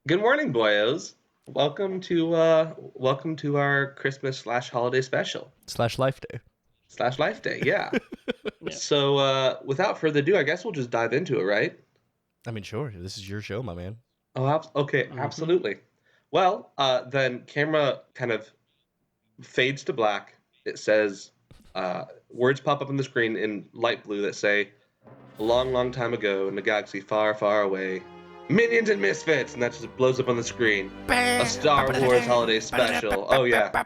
Good morning, boyos. Welcome to our Christmas slash holiday special Slash Life Day. slash Life Day. Yeah. Yeah. So without further ado, I guess we'll just dive into it, right? I mean, sure. This is your show, my man. Oh, okay, hmm absolutely. Well, then camera kind of fades to black. It says words pop up on the screen in light blue that say, "A long, long time ago in a galaxy far, far away, minions and misfits," and that just blows up on the screen. A Star Wars holiday special. Oh yeah.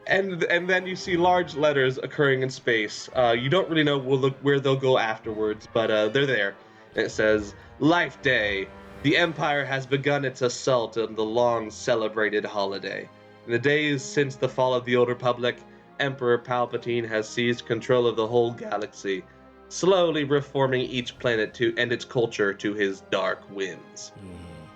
And then you see large letters occurring in space. You don't really know where they'll go afterwards, but they're there. And it says, "Life Day. The Empire has begun its assault on the long celebrated holiday. In the days since the fall of the Old Republic, Emperor Palpatine has seized control of the whole galaxy, slowly reforming each planet to and its culture to his dark whims.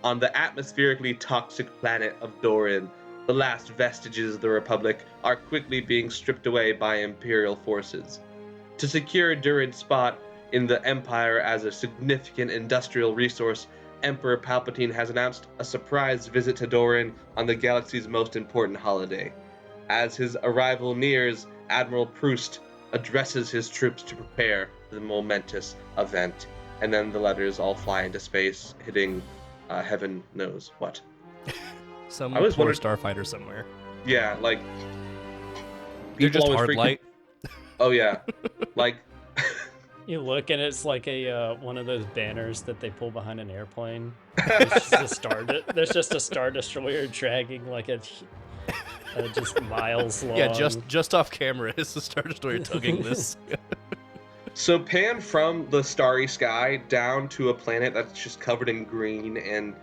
On the atmospherically toxic planet of Dorin, the last vestiges of the Republic are quickly being stripped away by Imperial forces. To secure Durin's spot in the Empire as a significant industrial resource, Emperor Palpatine has announced a surprise visit to Dorin on the galaxy's most important holiday. As his arrival nears, Admiral Proust addresses his troops to prepare for the momentous event." And then the letters all fly into space, hitting heaven knows what. Some I always poor wondered, starfighter somewhere. yeah, like They're people just always hard freak. light. Oh yeah, like You look and it's like a one of those banners that they pull behind an airplane. There's just a star destroyer dragging like just miles long. Yeah, just off camera is the Star Destroyer tugging this. so pan from the starry sky down to a planet that's just covered in green and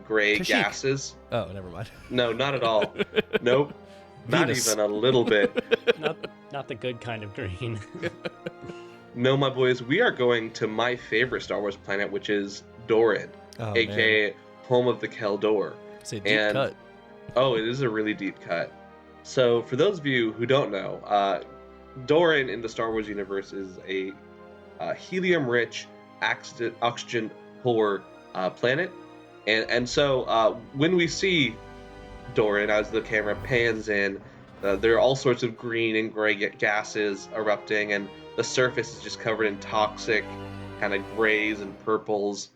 gray Kashyyyk. gases. Oh, never mind. No, not at all. Nope, not Venus. even a little bit. not the good kind of green. No, my boys, we are going to my favorite Star Wars planet, which is Dorin, Oh, man. aka home of the Keldor. It's a deep And cut. oh, it is a really deep cut. So, for those of you who don't know, Dorin in the Star Wars universe is a helium-rich, oxygen-poor planet, and so when we see Dorin as the camera pans in, there are all sorts of green and gray gases erupting, and the surface is just covered in toxic kind of grays and purples.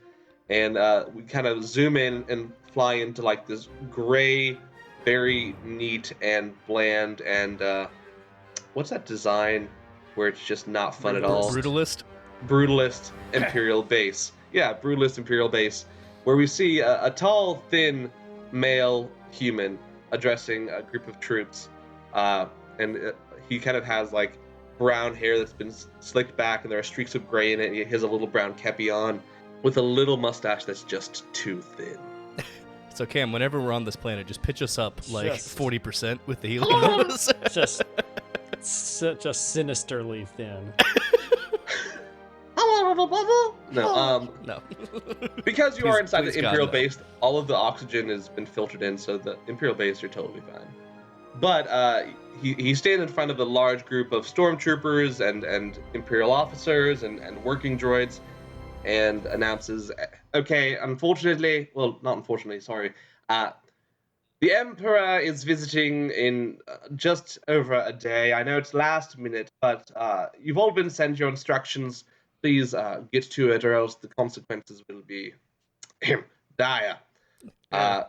And we kind of zoom in and fly into like this gray, very neat and bland, and what's that design where it's just not fun at all? Brutalist. Brutalist Imperial base. Yeah, Brutalist Imperial base, where we see a tall, thin male human addressing a group of troops, and he kind of has like brown hair that's been slicked back, and there are streaks of gray in it. He has a little brown kepi on, with a little mustache that's just too thin. So Cam, whenever we're on this planet, just pitch us up like Just- 40% with the helium. just sinisterly thin. No, No. because you are inside please the God, Imperial no. base, all of the oxygen has been filtered in, so the Imperial base, you're totally fine. But he stands in front of a large group of stormtroopers and Imperial officers and working droids, and announces, "Okay, unfortunately, well, not unfortunately, sorry, the Emperor is visiting in just over a day. I know it's last minute, but you've all been sent your instructions. Please get to it, or else the consequences will be dire." Yeah.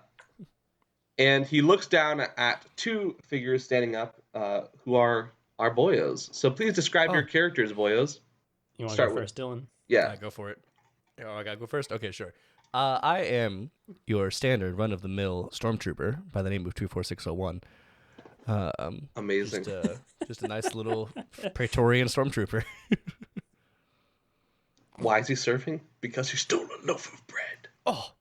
And he looks down at two figures standing up, who are our boyos. So please describe your Oh. characters, boyos. You want to Start go with- first, Dylan? Yeah. Go for it. Oh, I gotta go first? Okay, sure. I am your standard run-of-the-mill stormtrooper by the name of 24601. Amazing. Just a nice little Praetorian stormtrooper. Why is he surfing? Because he stole a loaf of bread. Oh!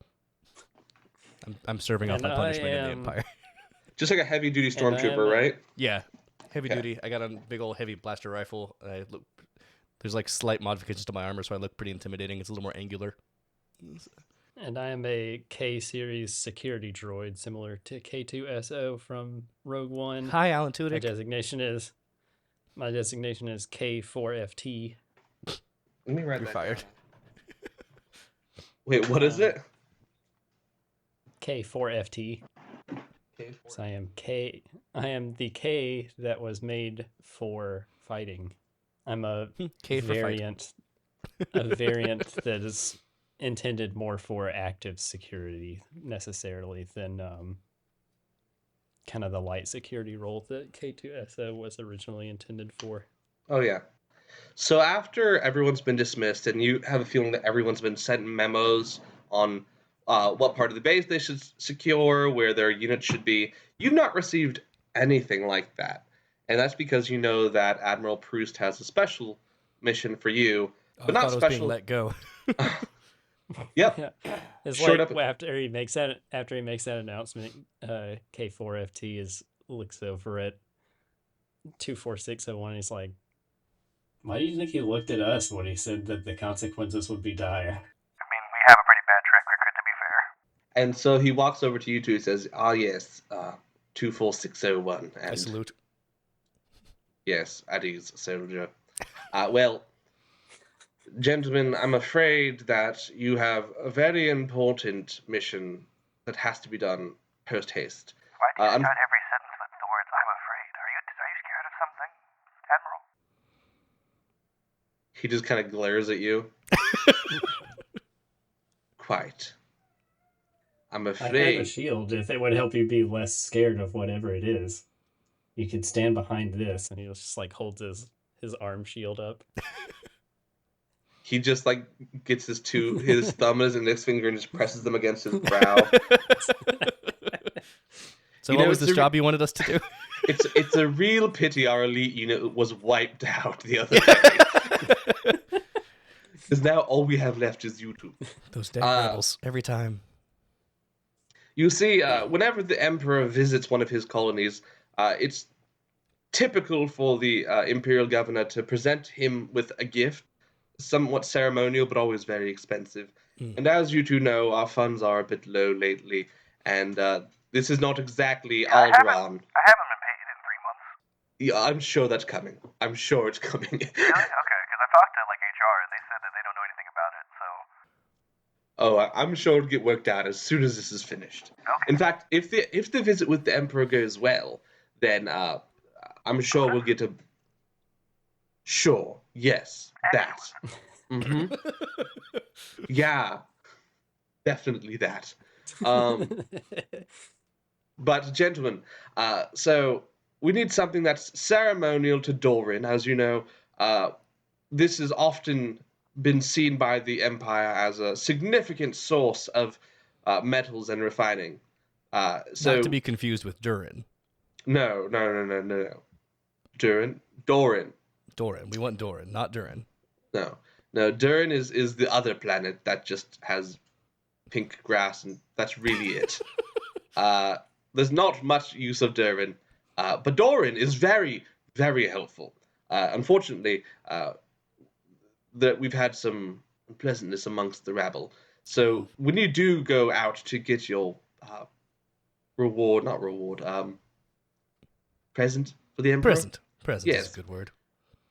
I'm serving off And my punishment I in the am- Empire. Just like a heavy duty And I am stormtrooper, a- right? Yeah, heavy Okay. duty. I got a big old heavy blaster rifle. There's like slight modifications to my armor, so I look pretty intimidating. It's a little more angular. And I am a K series security droid, similar to K2SO from Rogue One. Hi, Alan My Tudyk. designation is K4FT. Let me write You're that fired. down. Wait, what is it? K4FT. So I am the K that was made for fighting. I'm a K for fight. a variant that is intended more for active security necessarily than kind of the light security role that K2SO was originally intended for. Oh, yeah. So after everyone's been dismissed, and you have a feeling that everyone's been sent memos on what part of the base they should secure, where their units should be, you've not received anything like that. And that's because you know that Admiral Proust has a special mission for you, but I not thought it was being special. let go. Yep. Yeah. It's Short like up- after he makes that announcement, K4FT looks over at 24601. He's like, "Why do you think he looked at us when he said that the consequences would be dire?" I mean, we have a pretty bad track record, to be fair. And so he walks over to you two and says, yes, 24601. I And salute. yes, at ease, soldier. Well, gentlemen, I'm afraid that you have a very important mission that has to be done post-haste. Why do you un- start every sentence with the words, I'm afraid? Are you scared of something, Admiral? He just kind of glares at you. Quite. I'm I have a afraid. shield. If it would help you be less scared of whatever it is, you could stand behind this. And he just like holds his arm shield up. He just like gets his thumb and his index finger and just presses them against his brow. So You what know, was this it's a- job you wanted us to do? It's a real pity our elite unit was wiped out the other day. Because now all we have left is you two. Those dead rebels every time. You see, whenever the Emperor visits one of his colonies, it's typical for the Imperial governor to present him with a gift, somewhat ceremonial but always very expensive. And as you two know, our funds are a bit low lately, and this is not exactly I haven't Alderaan. been paid in 3 months. Yeah, I'm sure that's coming. I'm sure it's coming. Really? Okay, because I talked to HR and they said that they don't know anything about it, so... I'm sure it'll get worked out as soon as this is finished. Okay. In fact, if the visit with the Emperor goes well, then I'm sure we'll get a... Sure, yes, that. Mm-hmm. Yeah, definitely that. But gentlemen, so we need something that's ceremonial to Dorin. As you know, this has often been seen by the Empire as a significant source of metals and refining. So Not to be confused with Dorin. no. Dorin. Dorin. We want Dorin, not Dorin. No. Dorin is the other planet that just has pink grass, and that's really it. There's not much use of Dorin, but Dorin is very, very helpful. Unfortunately, that we've had some unpleasantness amongst the rabble. So when you do go out to get your present for the Emperor, Present. Present Yes. is a good word.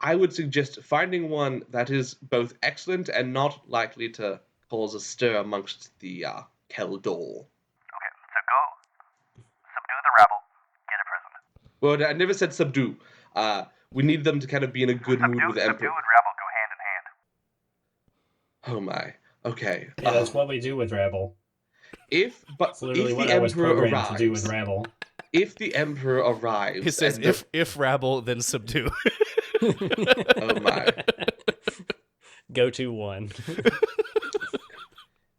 I would suggest finding one that is both excellent and not likely to cause a stir amongst the Keldor. Okay, so go subdue the rabble, get a present. Well, I never said subdue. We need them to kind of be in a good mood with the Subdue Emperor. and rabble go hand in hand. Oh my. Okay. Yeah, that's what we do with rabble. If It's literally the what I was Emperor programmed to do with arrives, rabble. if the Emperor arrives, It says and if rabble, then subdue. oh my. Go to one.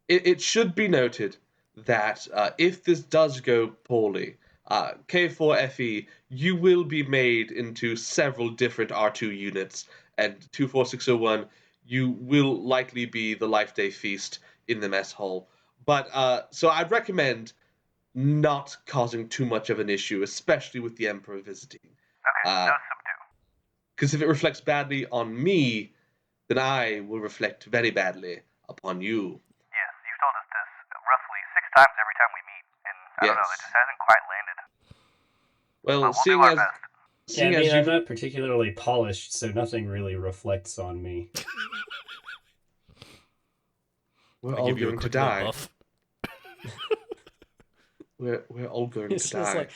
It should be noted that if this does go poorly, K4FE, you will be made into several different R2 units, and 24601, you will likely be the Life Day Feast in the mess hall. But so I'd recommend not causing too much of an issue, especially with the Emperor visiting. Okay, no subdue. Because if it reflects badly on me, then I will reflect very badly upon you. Yes, you've told us this roughly 6 times every time we meet, and I don't know, Yes. it just hasn't quite landed. Well, But we'll seeing do our as best. Yeah, I seeing mean, as I'm you've not particularly polished, so nothing really reflects on me. We're I all give you a going to quick little die. buff. We're all going It's to just die. like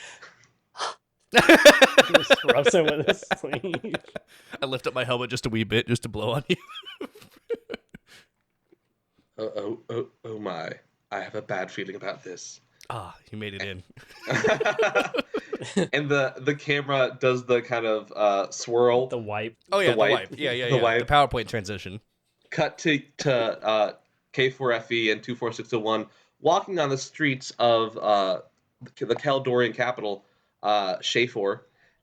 just rubs him with his sleeve. I lift up my helmet just a wee bit, just to blow on you. Oh my! I have a bad feeling about this. Ah, you made it in. And the camera does the kind of swirl. The wipe. Oh yeah, The the wipe. wipe. Yeah, The the wipe. PowerPoint transition. Cut to K4FE and 24601 walking on the streets of the Dorian capital, Shafor.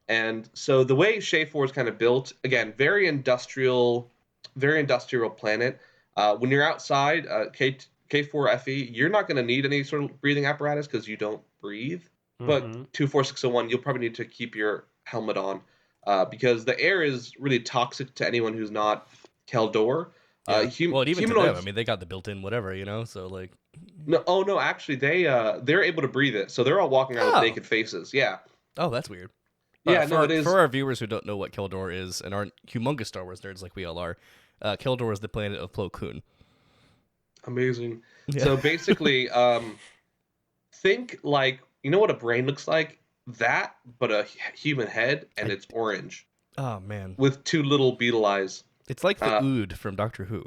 And so the way Shafor is kind of built, again, very industrial planet. When you're outside K4FE, you're not going to need any sort of breathing apparatus because you don't breathe. But 24601, you'll probably need to keep your helmet on because the air is really toxic to anyone who's not Keldor. Yeah. Well, even to them, humanoids. I mean, they got the built-in whatever, so like. No, actually, they're able to breathe it, so they're all walking around with naked faces. Yeah, Oh, that's weird. yeah, For, it is for our viewers who don't know what Keldor is and aren't humongous Star Wars nerds like we all are, Keldor is the planet of Plo Koon. amazing. Yeah. So basically, think like what a brain looks like. That, but a human head, and it's orange Oh man, with two little beetle eyes. it's like the Ood from Doctor Who,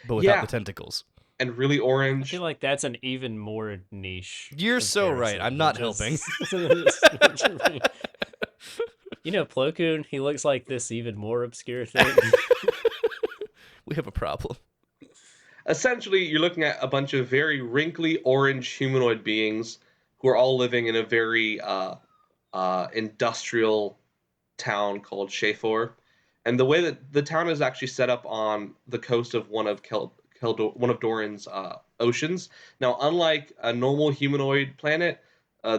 but without the tentacles. And really I orange. feel like that's an even more niche. You're so right. I'm not helping. Plo Koon, he looks like this even more obscure thing. We have a problem. Essentially, you're looking at a bunch of very wrinkly orange humanoid beings who are all living in a very industrial town called Shafor. And the way that the town is actually set up on the coast of one of Dorin's oceans. Now, unlike a normal humanoid planet,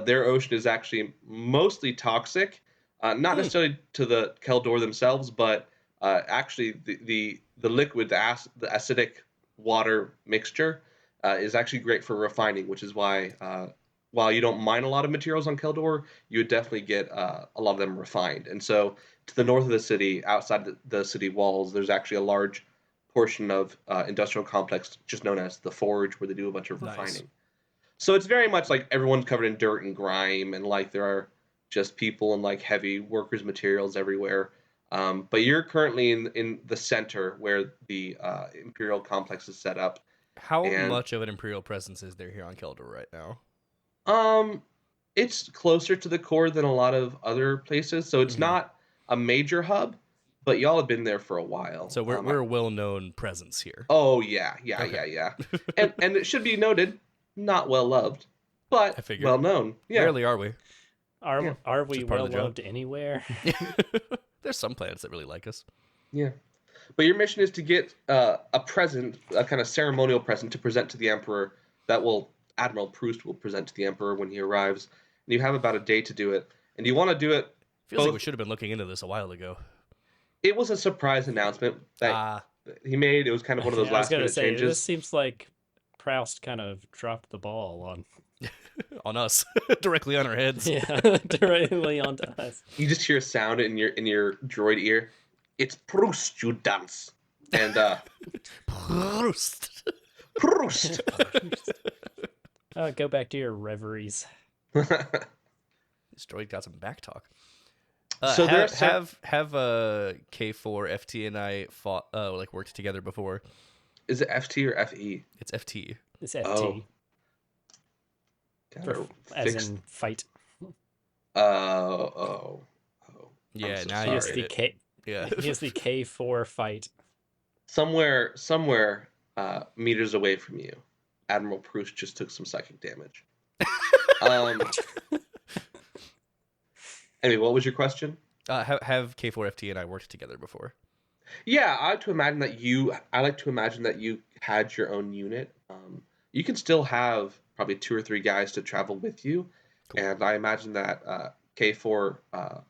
their ocean is actually mostly toxic. Not necessarily to the Keldor themselves, but actually the liquid, the acidic water mixture is actually great for refining, which is why while you don't mine a lot of materials on Keldor, you would definitely get a lot of them refined. And so to the north of the city, outside the city walls, there's actually a large portion of industrial complex just known as the Forge, where they do a bunch of refining. So it's very much like everyone's covered in dirt and grime, and like there are just people and like heavy workers' materials everywhere. But you're currently in the center where the Imperial complex is set up. How much of an Imperial presence is there here on Keldor right now? It's closer to the core than a lot of other places, so it's not a major hub, but y'all have been there for a while. So we're a well-known presence here. Oh yeah. And it should be noted, not well loved, but well known. Yeah. Rarely are we. Are we Just part well of the job. loved anywhere? There's some planets that really like us. Yeah. But your mission is to get a present, a kind of ceremonial present to present to the Emperor that Admiral Proust will present to the Emperor when he arrives. And you have about a day to do it. And you want to do it. Feels like we should have been looking into this a while ago. It was a surprise announcement that he made. It was kind of one of those last minute changes. This seems like Proust kind of dropped the ball on on us, directly on our heads. Yeah, directly onto us. You just hear a sound in your droid ear. It's Proust, you dunce. And Proust. Proust. Go back to your reveries. This droid got some back talk. So have K4 FT and I fought worked together before? Is it FT or FE? It's FT. It's FT. As in fight. Yeah, now Here's the K. Yeah. Here's the K4 fight. Somewhere, meters away from you, Admiral Proust just took some psychic damage. Anyway, what was your question? Have K4FT and I worked together before? Yeah, I like to imagine that you had your own unit. You can still have probably 2 or 3 guys to travel with you, cool. And I imagine that K4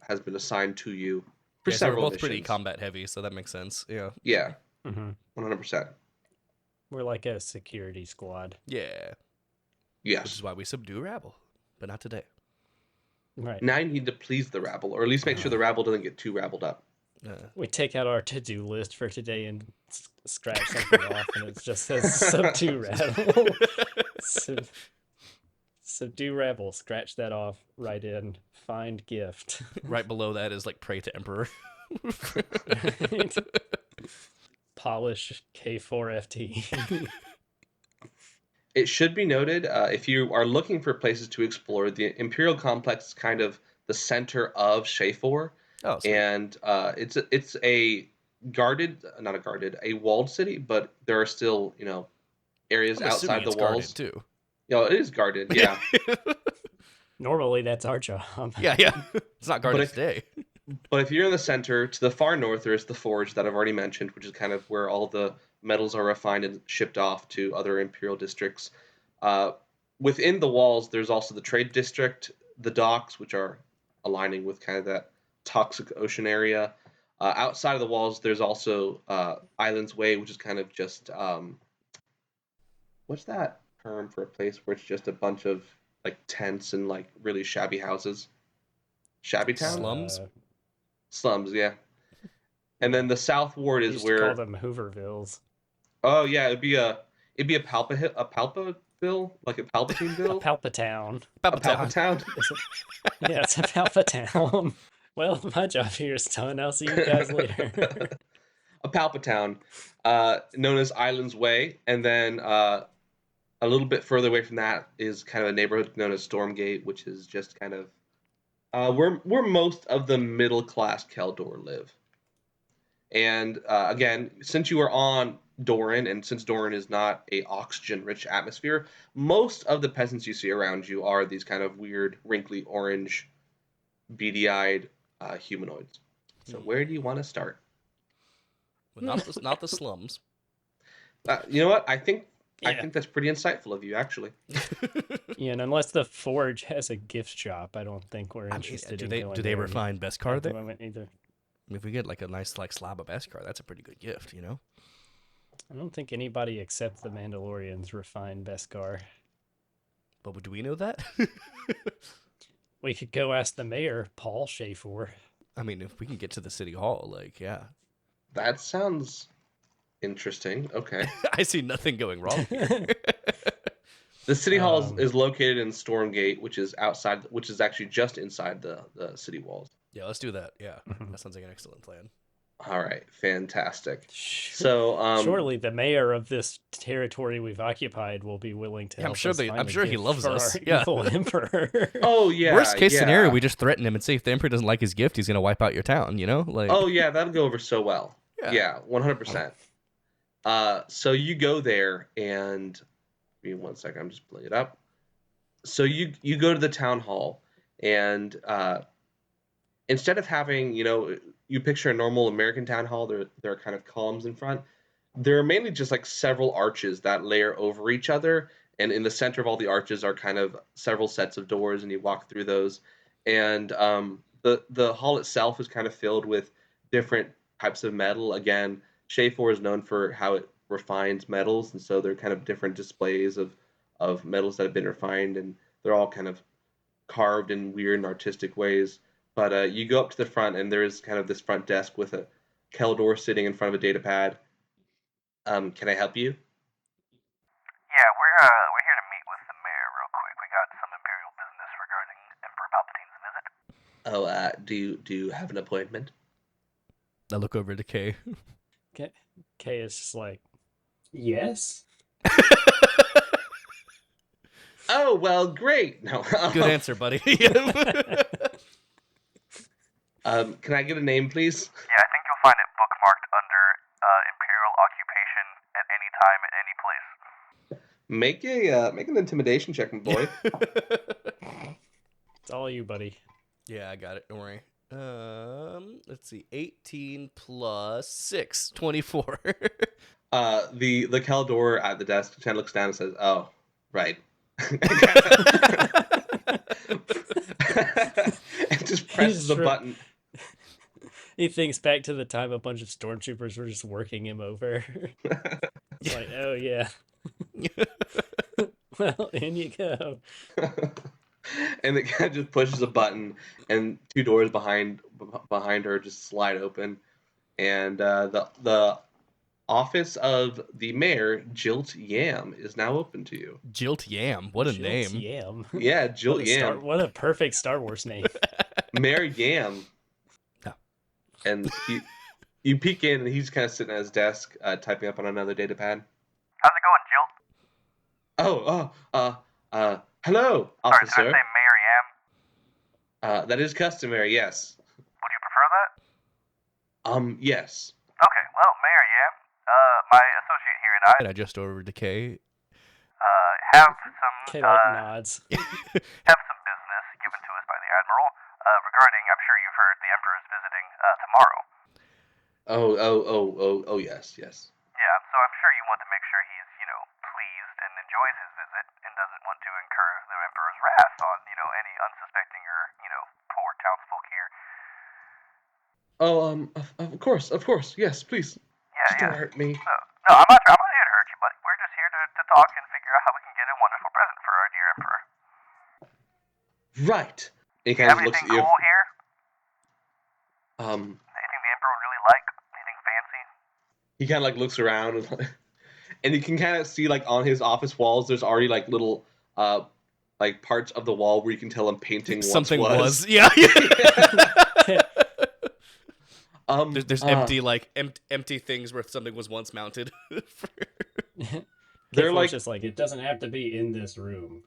has been assigned to you for several so we're both missions. pretty combat heavy, so that makes sense. Yeah. Yeah. 100%. We're like a security squad. Yeah. Yes. Which is why we subdue rabble, but not today. Right. Now you need to please the rabble, or at least make sure the rabble doesn't get too rabbled up. We take out our to-do list for today and scratch something off, and it just says subdue rabble. Subdue rabble. Scratch that off. Write in find gift. Right below that is like pray to emperor. Right. Polish K4FT. It should be noted, if you are looking for places to explore, the Imperial complex is kind of the center of Shafor, Oh, sweet. and it's a not a guarded, a walled city, but there are still areas I'm assuming outside the it's guarded walls. too. It is guarded, yeah. Normally, that's our job. Yeah. It's not guarded today. But if you're in the center, to the far north, there's the forge that I've already mentioned, which is kind of where all the metals are refined and shipped off to other Imperial districts. Within the walls, there's also the trade district, the docks, which are aligning with kind of that toxic ocean area. Outside of the walls, there's also Island's Way, which is kind of just what's that term for a place where it's just a bunch of like tents and like really shabby houses? Shabby town? Slums, yeah. And then the South Ward is used where to call them Hoovervilles. Oh yeah, it'd be a Palpaville, like a Palpatineville, Palpatown. a Palpatown. Yeah, it's a Palpatown. Well, my job here is done. I'll see you guys later. A Palpatown, known as Island's Way, and then a little bit further away from that is kind of a neighborhood known as Stormgate, which is just kind of where most of the middle class Keldor live. And again, since you are on Dorin, and since Dorin is not a oxygen-rich atmosphere, most of the peasants you see around you are these kind of weird, wrinkly, orange, beady-eyed humanoids. So where do you want to start? Well, not the slums. You know what? I think Yeah. that's pretty insightful of you, actually. Yeah, and unless the Forge has a gift shop, I don't think we're interested in going do they there refine best at card the there? moment either. If we get like a nice like slab of best card, that's a pretty good gift, you know? I don't think anybody except the Mandalorians refine Beskar. But do we know that? We could go ask the mayor, Paul Shafor. I mean, if we can get to the city hall, like, yeah. That sounds interesting. Okay. I see nothing going wrong here. The city hall is located in Stormgate, which is actually just inside the city walls. Yeah, let's do that. Yeah, that sounds like an excellent plan. All right, fantastic. So, surely the mayor of this territory we've occupied will be willing to. Yeah, help us find I'm a sure he gift loves for us. our Yeah. evil emperor. oh yeah. Worst case yeah. scenario, we just threaten him and say if the emperor doesn't like his gift, he's gonna wipe out your town. You know, like. Oh yeah, that'll go over so well. Yeah. Yeah, 100%. So you go there, and give me 1 second. I'm just pulling it up. So you go to the town hall, and instead of having you picture a normal American town hall, there are kind of columns in front. There are mainly just like several arches that layer over each other, and in the center of all the arches are kind of several sets of doors, and you walk through those. And the hall itself is kind of filled with different types of metal. Again, Shafor is known for how it refines metals, and so they're kind of different displays of metals that have been refined, and they're all kind of carved in weird and artistic ways. But you go up to the front, and there is kind of this front desk with a Keldor sitting in front of a data pad. Can I help you? Yeah, we're here to meet with the mayor real quick. We got some Imperial business regarding Emperor Palpatine's visit. Oh, do you have an appointment? I look over to Kay. Kay is just like, Yes. Oh well, great. No. Good answer, buddy. Can I get a name, please? Yeah, I think you'll find it bookmarked under Imperial occupation at any time, at any place. Make an intimidation check, my boy. it's all you, buddy. Yeah, I got it. Don't worry. Let's see. 18 plus 6, 24. The Keldor at the desk kind of looks down and says, "Oh, right." And just presses the button. He thinks back to the time a bunch of stormtroopers were just working him over. It's like, oh yeah. Well, in you go. And the guy just pushes a button, and two doors behind her just slide open, And the office of the mayor, Jilt Yam, is now open to you. Jilt Yam, what a Jilt name. Yam. Yeah, Jilt Yam. What a perfect Star Wars name. Mayor Yam. Oh. And you peek in, and he's kind of sitting at his desk, typing up on another data pad. How's it going, Jill? Hello, Sorry, did I officer. say Mayor Yam? That is customary, yes. Would you prefer that? Yes. Okay, well, Mayor Yam, my associate here and I And I just ordered decay. have some K nods. have some business given to us by the Admiral regarding, I'm sure you've heard, the Emperor is visiting tomorrow. Oh, yes. Yeah, so I'm sure you want to make sure he's, pleased and enjoys his visit and doesn't want to incur the Emperor's wrath on, any unsuspecting or, poor townsfolk here. Of course, yes, please. Yeah, Just don't hurt me. No, I'm not here to hurt you, buddy. We're just here to talk and figure out how we can get a wonderful present for our dear Emperor. Right. He Do you kind have of looks anything at you. cool here? Um, Anything the Emperor would really like? Anything fancy? he kind of like looks around, and you can kind of see like on his office walls, there's already like little like parts of the wall where you can tell him painting Something once was. Yeah. There's empty empty things where something was once mounted. They're K4's like- just like, it doesn't have to be in this room.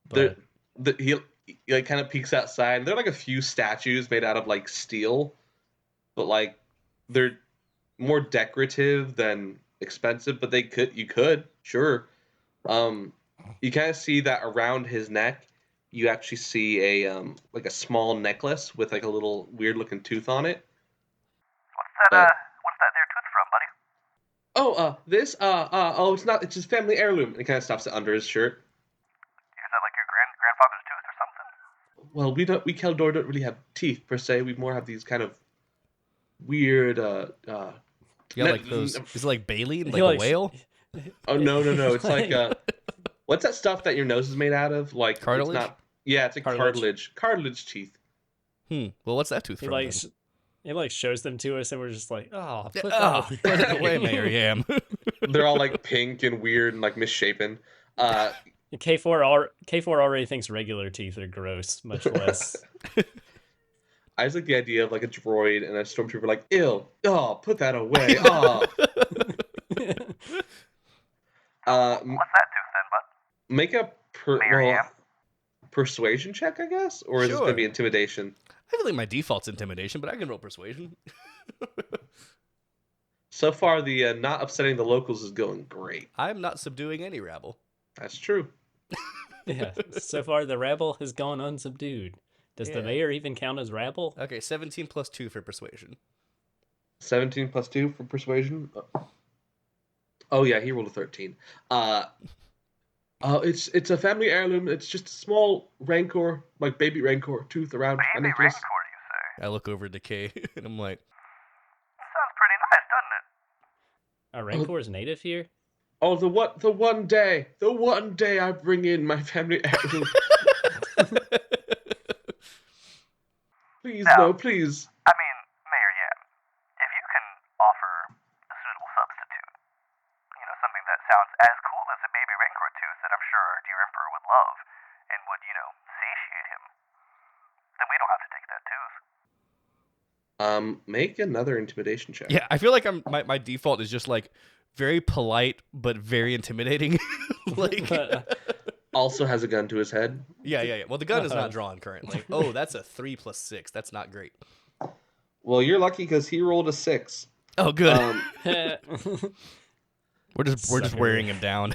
They're- But he like kind of peeks outside. They're like a few statues made out of like steel, but like they're more decorative than expensive. But you could sure. You kind of see that around his neck, you actually see a like a small necklace with like a little weird looking tooth on it. What's that there tooth from, buddy? It's his family heirloom. And he kind of stuffs it under his shirt. Is that like your grandfather's tooth or something? Well, we Keldor don't really have teeth per se. We more have these kind of weird Yeah, like those. Is it like Bailey, like He a likes- whale? Oh no! It's like what's that stuff that your nose is made out of? Like Cartilage? It's not, yeah, it's like Cartilage. cartilage teeth. Well, what's that tooth he from? like he like shows them to us, and we're just like, oh, put Oh, that put it away, Mayor Yam. They're all like pink and weird and like misshapen. K4 already thinks regular teeth are gross, much less. I just like the idea of like a droid and a stormtrooper like, ew, oh, put that away. Oh. What's that tooth then, bud? Make a Mayor Yam? persuasion check, I guess, or is this gonna Sure. be intimidation? I feel like my default's intimidation, but I can roll persuasion. So far, the not upsetting the locals is going great. I'm not subduing any rabble. That's true. Yeah. So far, the rabble has gone unsubdued. Does the Yeah. mayor even count as rabble? Okay, 17 plus 2 for persuasion. 17 plus 2 for persuasion. Oh yeah, he rolled a 13. It's a family heirloom. It's just a small rancor, like baby rancor tooth around my Baby necklace. Rancor, you say? I look over at Decay, and I'm like, Sounds pretty nice, doesn't it? Are rancors native here? Oh, the one day I bring in my family heirloom. Please, no, please. I mean, Mayor Yam, if you can offer a suitable substitute, something that sounds as cool as a baby Rancor tooth that I'm sure our dear Emperor would love and would, satiate him, then we don't have to take that tooth. Make another intimidation check. yeah, I feel like my default is just like very polite but very intimidating. like, Also has a gun to his head. yeah. Well, the gun is not drawn currently. Oh, that's a 3 plus 6. That's not great. Well, you're lucky because he rolled a 6. Oh, good. We're just Sucker. wearing him down.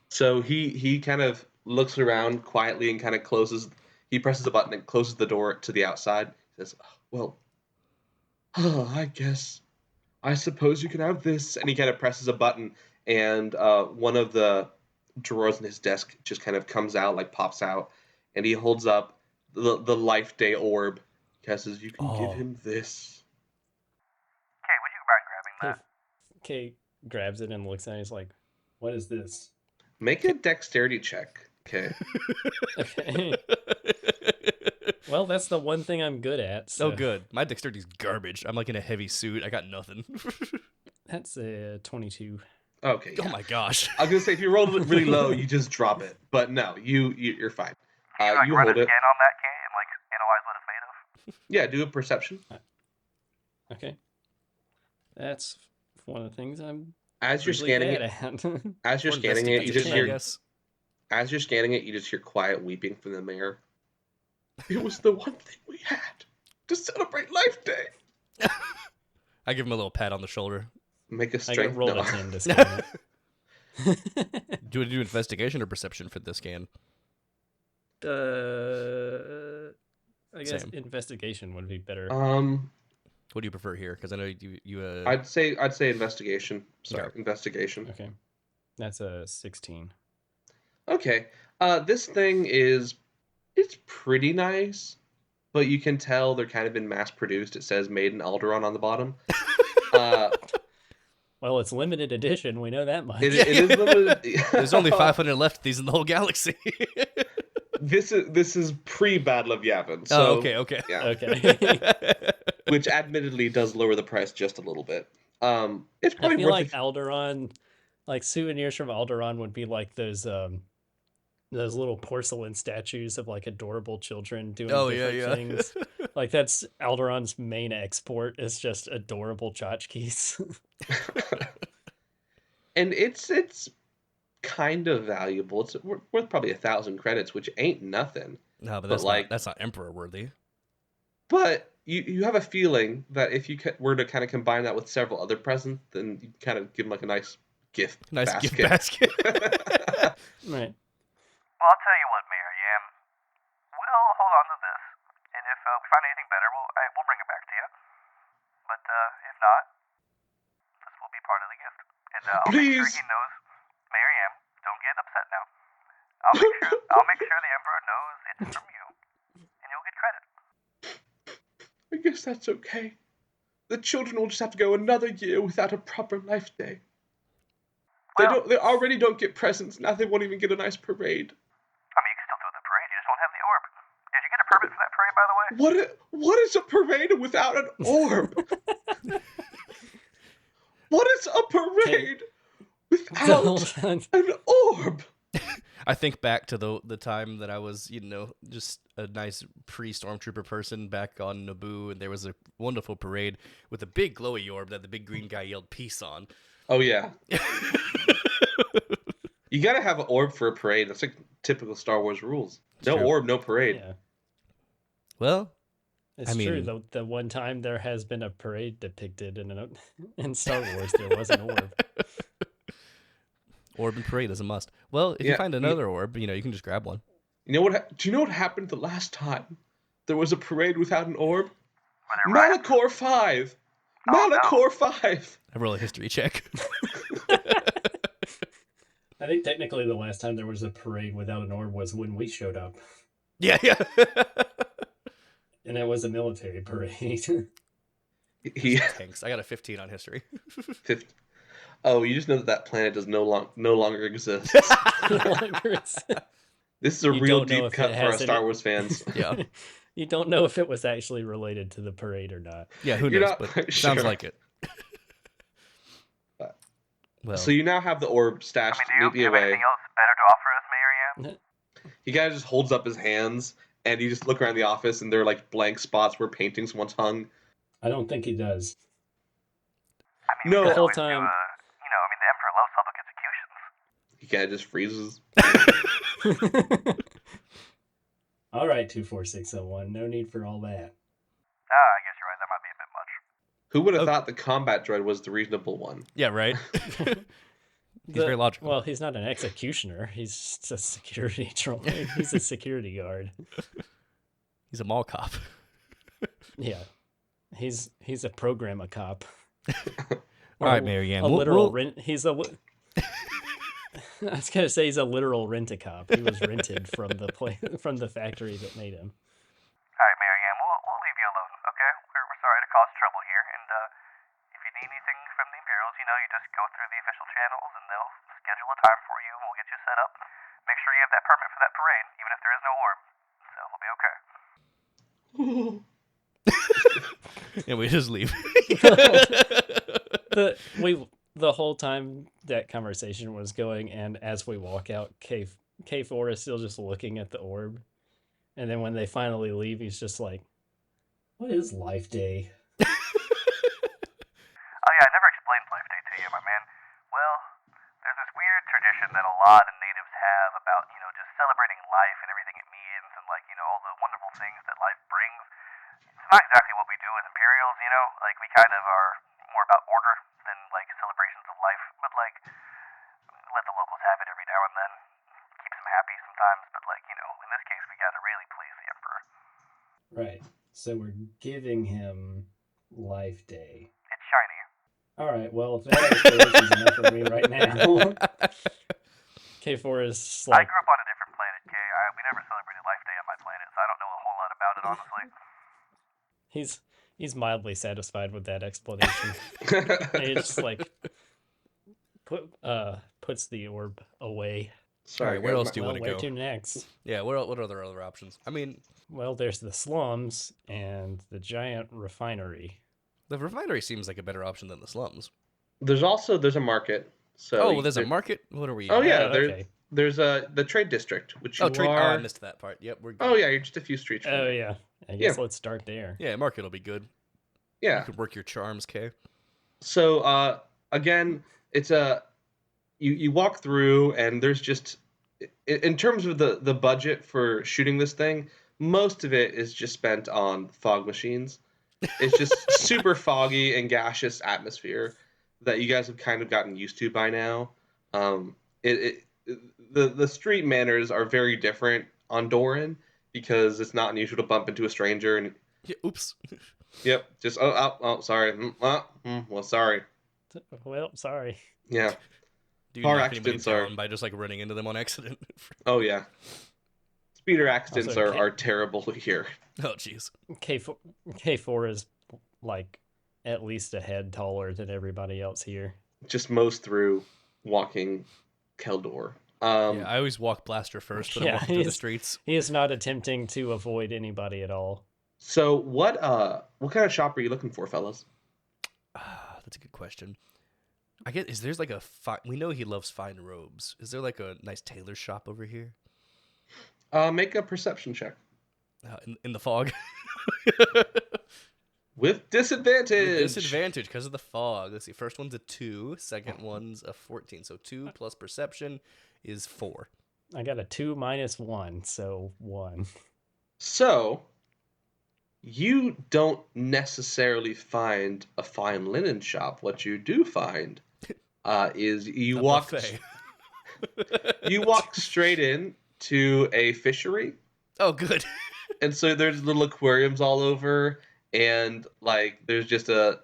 So he kind of looks around quietly and kind of closes. He presses a button and closes the door to the outside. He says, "Well, I suppose you can have this." And he kind of presses a button, and one of the drawers in his desk just kind of comes out, like pops out, and he holds up the Life Day orb. He says, "You can give him this." Okay, would you mind grabbing that? Kay grabs it and looks at it. He's like, what is this? Make a dexterity check. Okay. Okay. Well, that's the one thing I'm good at. So Oh, good. My dexterity's garbage. I'm like in a heavy suit. I got nothing. that's a 22. Okay. Oh Yeah. my gosh. I was gonna say if you roll it really low, you just drop it. But no, you're fine. Can you like You run a hold it. scan on that, can you, and like analyze what it's made of? Yeah, do a perception. Okay. That's one of the things I'm As you're really scanning bad it, at. as you're Or scanning it, you just investigation, I hear guess. as you're scanning it, you just hear quiet weeping from the mayor. It was the one thing we had to celebrate Life Day. I give him a little pat on the shoulder. Make a I got strength. rolled No. a 10 to scan it. Do you do investigation or perception for this scan? I guess Same. investigation would be better. What do you prefer here? Because I know you I'd say investigation. Sorry, Okay. investigation. Okay. That's a 16. Okay. This thing it's pretty nice, but you can tell they're kind of been mass produced. It says made in Alderaan on the bottom. Well, it's limited edition. We know that much. It is limited. There's only 500 left of these in the whole galaxy. This is pre Battle of Yavin. So, Oh, okay. Yeah. Okay. Which admittedly does lower the price just a little bit. It's I probably feel worth like it. Alderaan, like souvenirs from Alderaan would be like those little porcelain statues of like adorable children doing Oh, different yeah. things. Like that's Alderaan's main export is just adorable tchotchkes. And it's kind of valuable. It's worth probably 1,000 credits, which ain't nothing. No, but But that's not emperor worthy. But you have a feeling that if you were to kind of combine that with several other presents, then you kind of give them like a nice gift Nice basket. gift basket. Right. Well, I'll tell you what, Mayor Yam. We'll hold on to this, and if we find anything better, we'll bring it back to you. But if not, this will be part of the gift. And I'll make sure Please. he knows. Mayor Yam, don't get upset now. I'll make sure the Emperor knows it's from you, and you'll get credit. I guess that's okay. The children will just have to go another year without a proper Life Day. Well, They already don't get presents. Now they won't even get a nice parade. I mean, you can still do the parade. You just won't have the orb. Did you get a permit for that parade, by the way? What is a parade without an orb? What is a parade without an orb? I think back to the time that I was, just a nice pre-stormtrooper person back on Naboo, and there was a wonderful parade with a big glowy orb that the big green guy yelled peace on. Oh, yeah. You gotta have an orb for a parade. That's like typical Star Wars rules. No true. orb, no parade. Yeah. Well, It's I true. mean- The one time there has been a parade depicted in Star Wars, there was an orb. orb and parade is a must. Well, if you find another orb, you can just grab one. You know what? Do you know what happened the last time there was a parade without an orb? Were there riots? Malachor 5. Malachor 5. I roll a history check. I think technically the last time there was a parade without an orb was when we showed up, yeah. and it was a military parade. He, Thanks. I got a 15 on history. 50. Oh, you just know that planet does no longer exist. This is a You real don't know deep if cut it for our has Star any- Wars fans. Yeah. You don't know if it was actually related to the parade or not. Yeah, who You're knows? not But quite sounds sure. like it. Well, So you now have the orb stashed I mean, do neatly you have away. anything else better to offer us, Mayor Yam? He kind of just holds up his hands, and you just look around the office, and there are like blank spots where paintings once hung. I don't think he does. I mean, No. we The could whole always do, time- the Emperor loves public executions. He kind of just freezes. All right, 24601. No need for all that. I guess you're right. That might be a bit much. Who would have Okay. thought the combat droid was the reasonable one? yeah, right. He's very logical. Well, he's not an executioner. He's just a security droid. He's a security guard. He's a mall cop. Yeah, he's a program a cop. All right, Mary Ann. A literal rent. He's a. I was gonna say he's a literal rent-a-cop. He was rented from the factory that made him. All right, Mayor Yam, we'll leave you alone, okay? We're sorry to cause trouble here, and if you need anything from the Imperials, you just go through the official channels, and they'll schedule a time for you, and we'll get you set up. Make sure you have that permit for that parade, even if there is no orb, so we'll be okay. And we just leave. The whole time that conversation was going, and as we walk out, K4 is still just looking at the orb, and then when they finally leave, he's just like, What is Life Day? Oh yeah, I never explained Life Day to you, my man. Well, there's this weird tradition that a lot of natives have about, just celebrating life and everything it means and, all the wonderful things that life brings. It's not exactly what we do as Imperials, Like, we kind of are more about order than, celebrations of life. But, let the locals have it every now and then. Keeps them happy sometimes. But, in this case, we gotta really please the Emperor. Right. So we're giving him Life Day. It's shiny. All right. Well, if that explanation's enough for me right now. K4 is I like, grew up on a different planet, Kay. We never celebrated Life Day on my planet, so I don't know a whole lot about it, honestly. he's mildly satisfied with that explanation. And he just like puts the orb away. Sorry, Where else do you Well, want to where go? to next? Yeah, what are there other options? I mean, Well, there's the slums and the giant refinery. the refinery seems like a better option than the slums. There's a market. So There's a market? What are we? Oh yeah, okay. there's the trade district, which you trade. are. I missed that part. Yep, we're good. Oh yeah, you're just a few streets from Oh there. yeah. I guess Yeah. let's start there. Yeah, market will be good. Yeah. You could work your charms, Kay. So again, it's you walk through and there's just in terms of the budget for shooting this thing, most of it is just spent on fog machines. It's just super foggy and gaseous atmosphere that you guys have kind of gotten used to by now. The street manners are very different on Dorin because it's not unusual to bump into a stranger and Yeah, oops. yep, just sorry. Well, sorry. Well, sorry. Yeah. Do you Car knock anybody accidents are- down by just running into them on accident? Oh yeah. Speeder accidents Also, are terrible here. Oh, jeez. K4 is like at least a head taller than everybody else here. Just most through walking Keldor. Yeah, I always walk Blaster first when I'm Yeah, walking through the he's- streets. He is not attempting to avoid anybody at all. So what kind of shop are you looking for, fellas? That's a good question. I guess is there's like a we know he loves fine robes. Is there like a nice tailor shop over here? Make a perception check. In the fog. With disadvantage. With disadvantage because of the fog. Let's see. First one's a 2. Second one's a 14. So 2 plus perception is 4. I got a 2 minus 1, so 1. So you don't necessarily find a fine linen shop. What you do find is you A walk buffet. you walk straight in to a fishery. Oh, good. And so there's little aquariums all over, and there's just a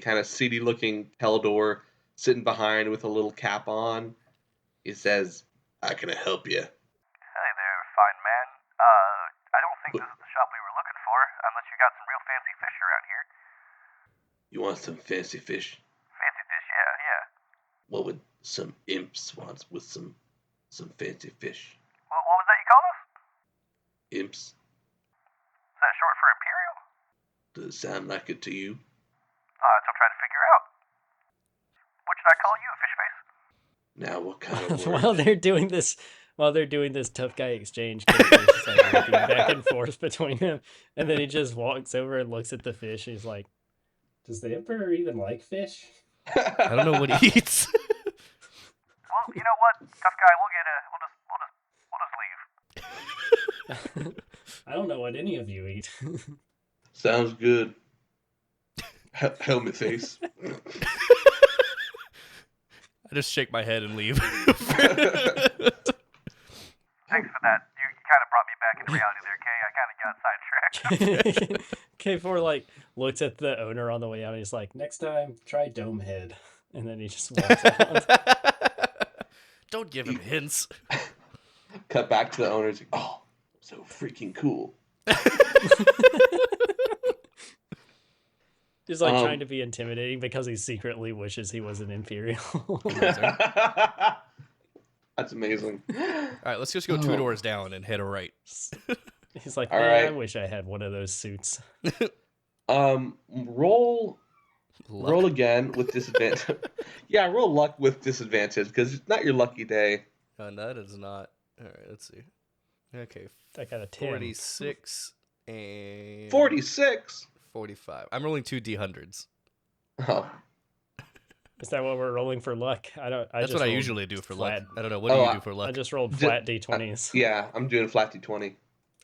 kind of seedy looking Keldor sitting behind with a little cap on. He says, "How can I help you?" Hey there, fine man. I don't think this is the shop we were looking for, unless you got some real fancy fish around here. You want some fancy fish? Fancy fish, yeah. What would some imps want with some fancy fish? What was that you called us? Imps? Is that short for Imperial? Does it sound like it to you? That's what I'm trying to figure out. What should I call you, fish face? Now, what kind of word? While they're doing this tough guy exchange, K4's just like looking back and forth between them, and then he just walks over and looks at the fish. And he's like, Does the Emperor even like fish? I don't know what he eats. Well, you know what, tough guy, we'll just leave. I don't know what any of you eat. Sounds good. Helmet face. I just shake my head and leave. Thanks for that. You kind of brought me back into reality there, Kay. I kind of got sidetracked. K4 like looks at the owner on the way out. And he's like, Next time, try Domehead. and then he just walks out. Don't give him hints. Cut back to the owners. Oh, so freaking cool. He's like trying to be intimidating because he secretly wishes he was an Imperial. That's amazing. All right, let's just go 2 doors down and head right. He's like, All man, I right. wish I had one of those suits. Roll Luck. again with disadvantage. Yeah, roll luck with disadvantage because it's not your lucky day. That is not. All right, let's see. Okay, I got a 10. 46 and 46. 45. I'm rolling 2 D100s. Oh. Is that what we're rolling for luck? That's just what I rolled usually do for flat. luck. I don't know. What do you do for I luck? just rolled flat d20s. Yeah, I'm doing flat d20.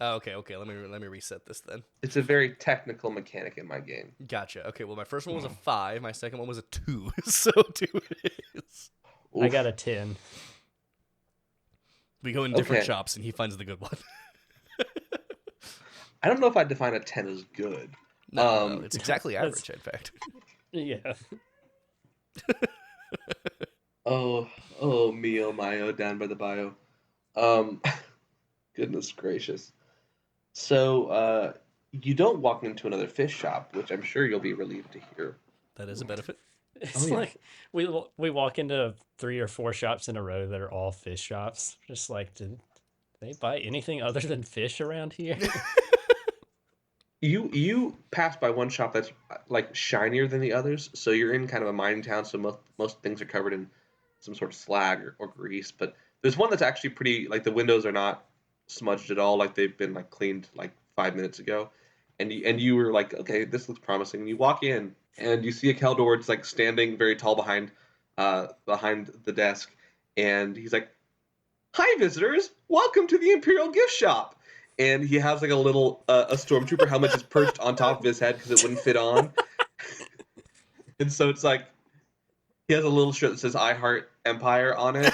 Oh, okay. Let me reset this then. It's a very technical mechanic in my game. Gotcha. Okay, well, my first one was a 5. My second one was a 2. So 2 it is. I got a 10. We go in different Okay. shops, and he finds the good one. I don't know if I'd define a 10 as good. No, it's exactly average, in fact. Yeah. Oh, mio mio, down by the bio. Goodness gracious. So, you don't walk into another fish shop, which I'm sure you'll be relieved to hear. That is a benefit. It's like we walk into 3 or 4 shops in a row that are all fish shops. Just like, did they buy anything other than fish around here? You pass by one shop that's like shinier than the others, so you're in kind of a mining town, so most things are covered in some sort of slag or grease. But there's one that's actually pretty, like the windows are not smudged at all, like they've been like cleaned like 5 minutes ago. And you were like, okay, this looks promising. And you walk in and you see a Keldor just like standing very tall behind the desk, and he's like, "Hi, visitors! Welcome to the Imperial gift shop." And he has like a little a stormtrooper helmet just perched on top of his head because it wouldn't fit on. And so it's like he has a little shirt that says "I Heart Empire" on it.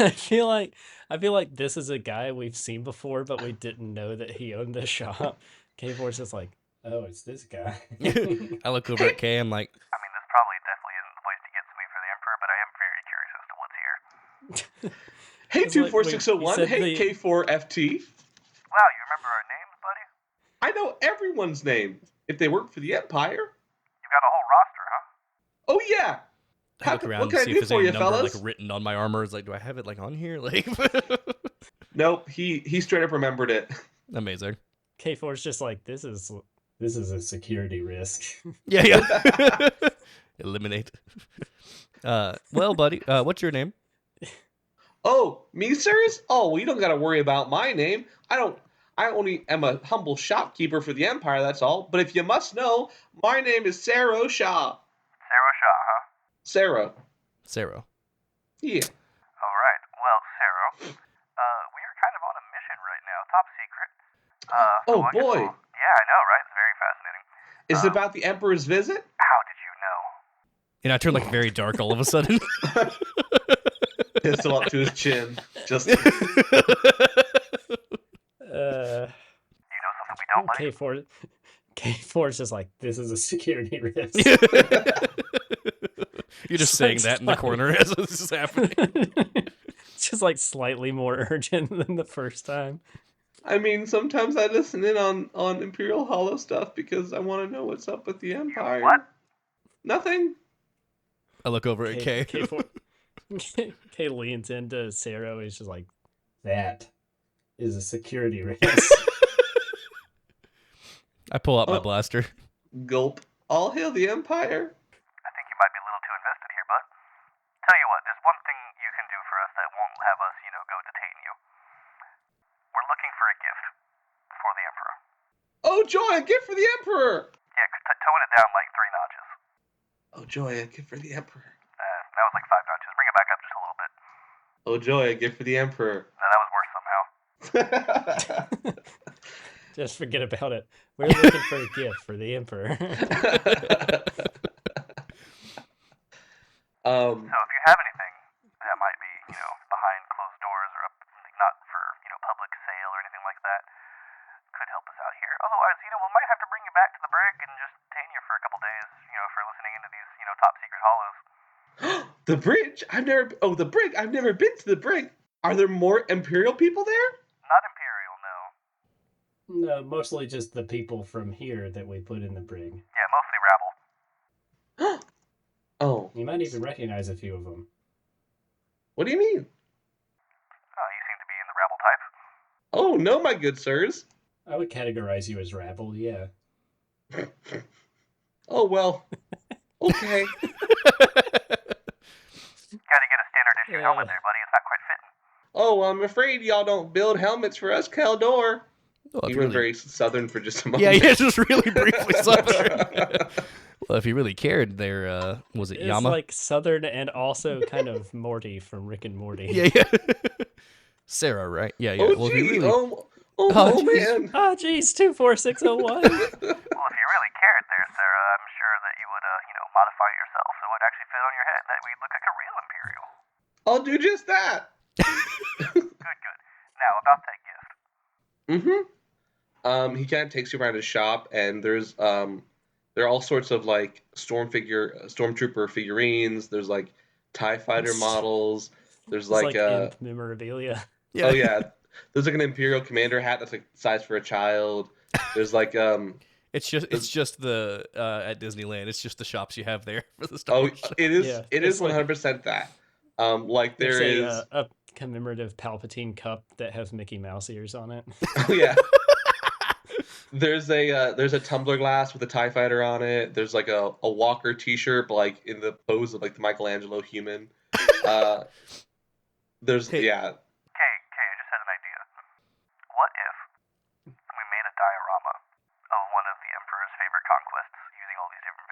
I feel like this is a guy we've seen before, but we didn't know that he owned this shop. K-Force is like, Oh, it's this guy. I look over at Kay. I'm like, I mean, this probably definitely isn't the place to get something for the Emperor, but I am very curious as to what's here. Hey, It's like, 24601. wait, Hey, you said K4FT. Wow, you remember our names, buddy? I know everyone's name if they work for the Empire. You got a whole roster, huh? Oh yeah. I look around What and can I see do if there's for any you, number fellas? like written on my armor. It's like, do I have it like on here? Like, Nope. He straight up remembered it. amazing. K-Force just like, this is a security risk. Yeah. Eliminate. Well, buddy, what's your name? Oh, me, sirs? Oh, well, you don't got to worry about my name. I only am a humble shopkeeper for the Empire, that's all. But if you must know, my name is Sarah Shaw. Sarah Shaw, huh? Sarah. Sarah. Yeah. All right. Well, Sarah, we are kind of on a mission right now, top secret. Oh, I guess boy. yeah, I know, right? It's very fascinating. Is it about the Emperor's visit? How did you know? And I turn like very dark all of a sudden. Pistol up to his chin. Just You know something we don't, buddy? K-Force is like, this is a security risk. You're just It's saying like that in the corner as this is happening. It's just like slightly more urgent than the first time. I mean, sometimes I listen in on Imperial Hollow stuff because I want to know what's up with the Empire. What? Nothing. I look over at Kay. Kay leans into Sarah. He's just like, That is a security risk. I pull out my blaster. Gulp. All hail the Empire. I think you might be a little too invested here, bud. Tell you what, there's one thing you can do for us that won't have us, go detain you. We're looking for a gift for the Emperor. Oh, joy, a gift for the Emperor. Yeah, tone it down like 3 notches. Oh, joy, a gift for the Emperor. That was like 5 notches. Bring it back up just a little bit. Oh, joy, a gift for the Emperor. That was worse somehow. just forget about it. We're looking for a gift for the Emperor. So if you have anything that might be, behind closed doors or not for, public sale or anything like that, could help us out here. Otherwise, we might have to bring you back to the brig and just detain you for a couple days, for listening into these, top secret hollows. The bridge? The brig. I've never been to the brig. Are there more Imperial people there? Not Imperial, no. No, mostly just the people from here that we put in the brig. Yeah, mostly rabble. Oh, You might even recognize a few of them. what do you mean? You seem to be in the rabble type. Oh, no, my good sirs. I would categorize you as rabble, yeah. Oh, well. Okay. Gotta get a standard issue helmet there, buddy. It's not quite fitting. Oh, I'm afraid y'all don't build helmets for us, Keldor. Well, He if went you really, very southern for just a moment. yeah, just really briefly southern. Well, if you really cared, there was it It's Yama? like Southern and also kind of Morty from Rick and Morty. Yeah. Sarah, right? Yeah. Oh, Well, if you gee. really, Oh, geez. man. Ah, geez, 24601. Well, if you really cared there, Sarah, I'm sure that you would, modify it yourself so it would actually fit on your head. That we'd look like a real Imperial. I'll do just that. Good. Now, about that gift. He kind of takes you around his shop, and there are all sorts of like stormtrooper figurines. There's like TIE fighter models. There's It's like imp memorabilia. yeah. oh yeah, there's like an Imperial commander hat that's like size for a child. There's like It's just the at Disneyland. It's just the shops you have there for the Star oh Wars. it is Yeah, it it's is like- 100% that. Like There's there is a commemorative Palpatine cup that has Mickey Mouse ears on it. oh yeah. There's a tumbler glass with a TIE fighter on it. There's like a Walker T-shirt, but like in the pose of like the Michelangelo human. There's Hey. yeah. Okay, I just had an idea. What if we made a diorama of one of the Emperor's favorite conquests using all these different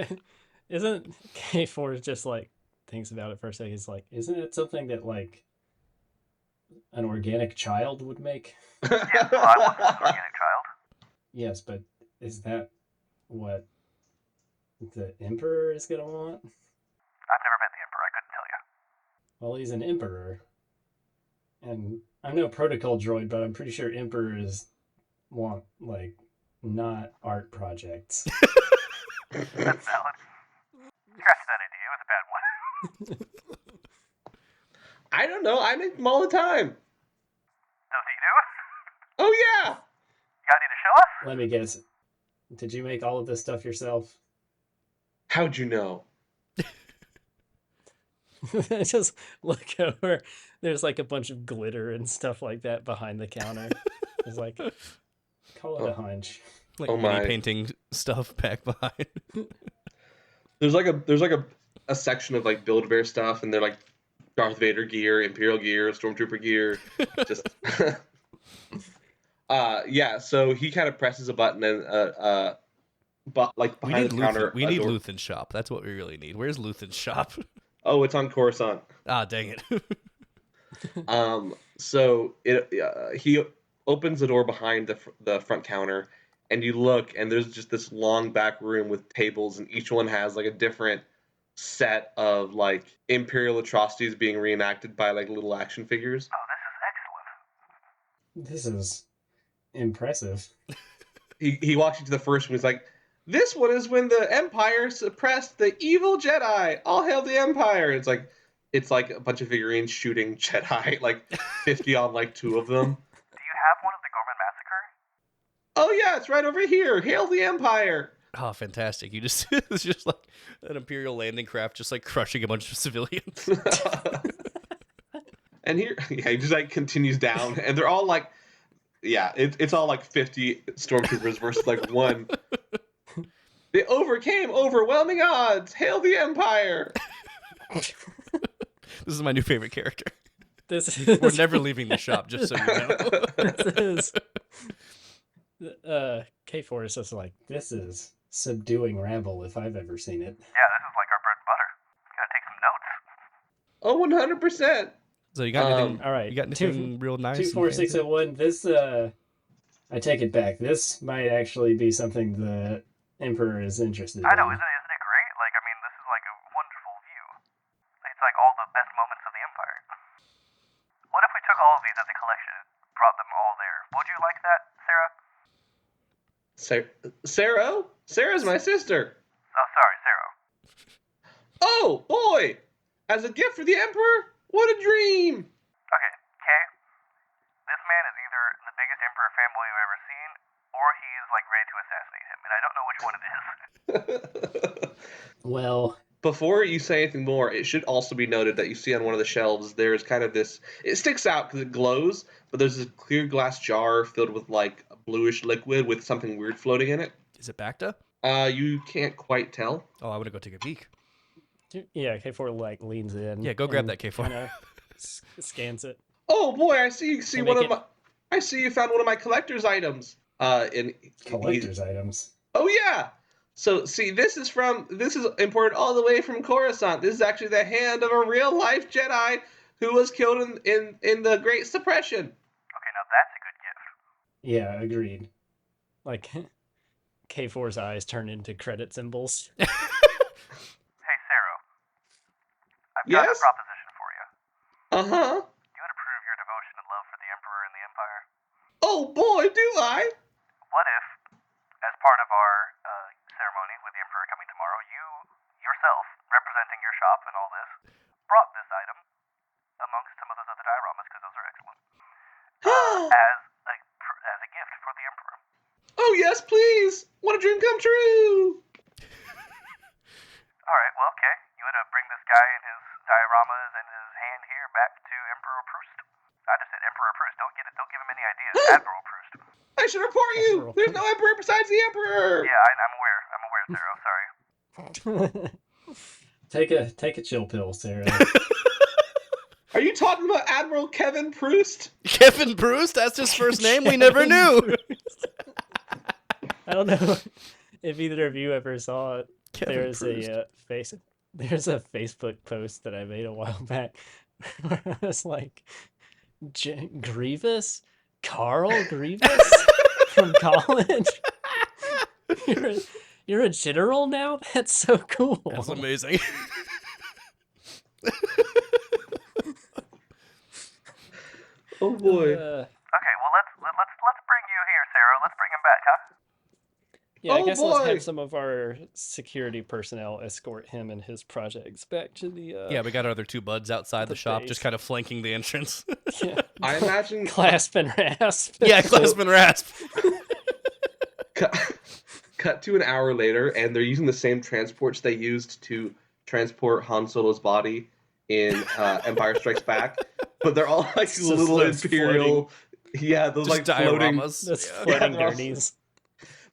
figurines? Isn't K4 just like thinks about it for a second? He's like, isn't it something that like an organic child would make? Yeah, well, I wasn't an organic child. Yes, but is that what the Emperor is gonna want? I've never met the Emperor, I couldn't tell you. Well, he's an Emperor. And I'm no protocol droid, but I'm pretty sure Emperors want, like, not art projects. That's valid. Scratch that idea, it was a bad one. I don't know. I make them all the time. Does he do? Oh yeah. You got any to show us? Let me guess. Did you make all of this stuff yourself? How'd you know? Just look over. There's like a bunch of glitter and stuff like that behind the counter. It's like, Call it a hunch. Like Oh mini my. painting stuff back behind. There's like a section of like Build-A-Bear stuff, and they're like Darth Vader gear, Imperial gear, Stormtrooper gear. Just yeah. So he kind of presses a button, and but like We behind need the counter. We a need door- Luthen's shop. That's what we really need. Where's Luthen's shop? Oh, it's on Coruscant. Ah, dang it. So he opens the door behind the front counter, and you look, and there's just this long back room with tables, and each one has like a different set of like Imperial atrocities being reenacted by like little action figures. Oh, this is excellent. This is impressive. He walks you to the first one. He's like, "This one is when the Empire suppressed the evil Jedi. All hail the Empire!" And it's like a bunch of figurines shooting Jedi, like 50 on like 2 of them. Do you have one of the Gorman Massacre? Oh yeah, it's right over here. Hail the Empire! Oh, fantastic. You just it's just like an Imperial landing craft just like crushing a bunch of civilians. And here, yeah, he just like continues down, and they're all like, yeah, it's all like 50 stormtroopers versus like 1. They overcame overwhelming odds. Hail the Empire! This is my new favorite character. This is We're never leaving the shop, just so you know. this is K4 is just like, This is subduing rabble if I've ever seen it. Yeah, this is like our bread and butter. Gotta take some notes. Oh, 100%. So you got anything? all right. You got anything real nice? and 24601, this, I take it back. This might actually be something the Emperor is interested I know, in. isn't it great? Like, I mean, this is like a wonderful view. It's like all the best moments of the Empire. What if we took all of these as a collection and brought them all there? Would you like that, Sarah? Sarah? Sarah's my sister. Oh, sorry, Sarah. Oh, boy! As a gift for the Emperor? What a dream! Okay, Kay, this man is either the biggest Emperor fanboy you've ever seen, or he's like ready to assassinate him, and I don't know which one it is. Well, before you say anything more, it should also be noted that you see on one of the shelves there is kind of this. It sticks out because it glows, but there's this clear glass jar filled with like a bluish liquid with something weird floating in it. Is it Bacta? You can't quite tell. Oh, I want to go take a peek. Yeah, K4 like leans in. Yeah, go grab and that K4. kinda scans it. Oh boy, I see. See To one make of my. I see you found one of my collector's items. Collector's items. Oh yeah. So see, this is imported all the way from Coruscant. This is actually the hand of a real life Jedi who was killed in the Great Suppression. Okay, now that's a good gift. Yeah, agreed. Like K4's eyes turn into credit symbols. Hey, Sarah. I've got a Yes? proposition for you. Uh-huh. You want to prove your devotion and love for the Emperor and the Empire? Oh boy, do I? What if, as part of our ceremony with the Emperor coming tomorrow, you yourself, representing your shop and all this, brought this item amongst some of those other dioramas, because those are excellent, as a gift for the Emperor? Oh yes, please. What a dream come true. All right, well, okay. You want to bring this guy and his dioramas and his hand here back to Emperor Proust? I just said Emperor Proust. Don't give him any ideas. Admiral Proust. I should report you. Admiral. There's no emperor besides the emperor. Yeah, I'm aware. I'm aware, Sarah. Sorry. Take a chill pill, Sarah. Are you talking about Admiral Kevin Proust? Kevin Bruce? That's his first name? We never knew. I don't know if either of you ever saw it. Kevin There's Proust. there's a Facebook post that I made a while back where I was like, Grievous? Carl Grievous from college? You're a general now? That's so cool. That's amazing. Oh boy. Okay, well let's bring you here, Sarah. Let's bring him back, huh? Yeah, I Oh, guess let's boy. have some of our security personnel escort him and his projects back to the Yeah, we got our other two buds outside the The shop, base. just kind of flanking the entrance. yeah, I imagine clasp and rasp. Yeah, clasp and rasp. cut to an hour later, and they're using the same transports they used to transport Han Solo's body in Empire Strikes Back, but they're all like It's just little those Imperial. Yeah, those Just like floating. dioramas. That's Yeah. floating they're all- gurneys.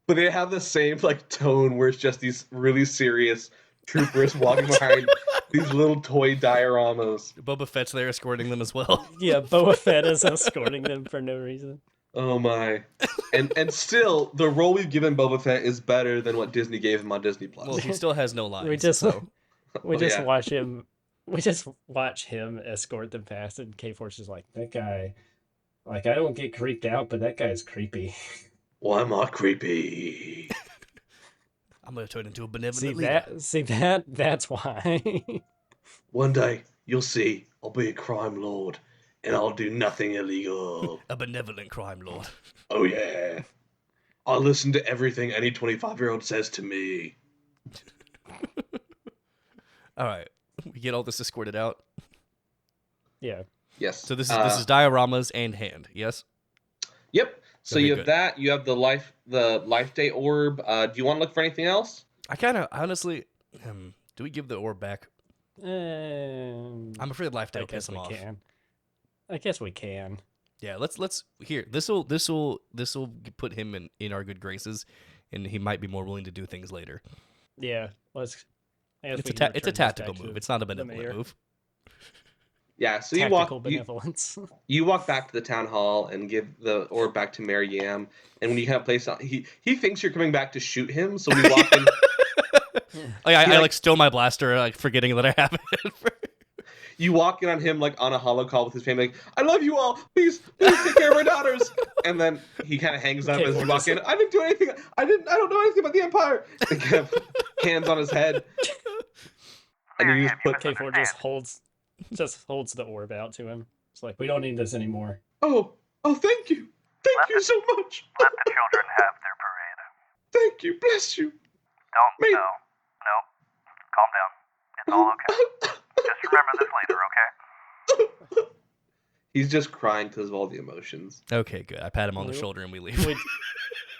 But they have the same like tone where it's just these really serious troopers walking behind these little toy dioramas. Boba Fett's there escorting them as well. Yeah, Boba Fett is escorting them for no reason. Oh my! And still, the role we've given Boba Fett is better than what Disney gave him on Disney Plus. Well, he still has no lines. We just so. we Oh, just yeah. watch him. We just watch him escort them past, and K-Force is like, That guy, like, I don't get creeped out, but that guy's creepy. Why am I creepy? I'm gonna turn into a benevolent leader. That's why. One day you'll see I'll be a crime lord, and I'll do nothing illegal. A benevolent crime lord. Oh yeah, I'll listen to everything any 25-year-old says to me. All right, we get all this escorted out. Yeah. Yes. So this is dioramas and hand. Yes. Yep. So Okay, you have good. that. You have the life day orb. Do you want to look for anything else? I kind of honestly, do we give the orb back? I'm I'm afraid Life Day I will piss guess him we off. can. I guess we can. Yeah, let's here. This will put him in our good graces, and he might be more willing to do things later. Yeah. Let's. I guess It's we a can it's a return this tactical back to move. It's not a the benevolent mayor. move. Yeah. So Tactical benevolence. you walk back to the town hall and give the orb back to Mary Yam. And when you kind of place on, he thinks you're coming back to shoot him. So we walk in. Oh, yeah, I like- like stow my blaster, like forgetting that I have it. You walk in on him like on a hollow call with his family, like, I love you all. Please take care of my daughters. And then he kind of hangs up Okay, as you we'll walk just- in. I didn't do anything. I don't know anything about the Empire. And kind of hands on his head. And you just put, K4 just holds the orb out to him. It's like We don't need this anymore. oh, thank you. Thank you so much. Let the children have their parade. Thank you. Bless you. Don't, Me- no. Calm down. It's all okay. Just remember this later, okay? He's just crying because of all the emotions. Okay, good. I pat him on the We- shoulder and we leave.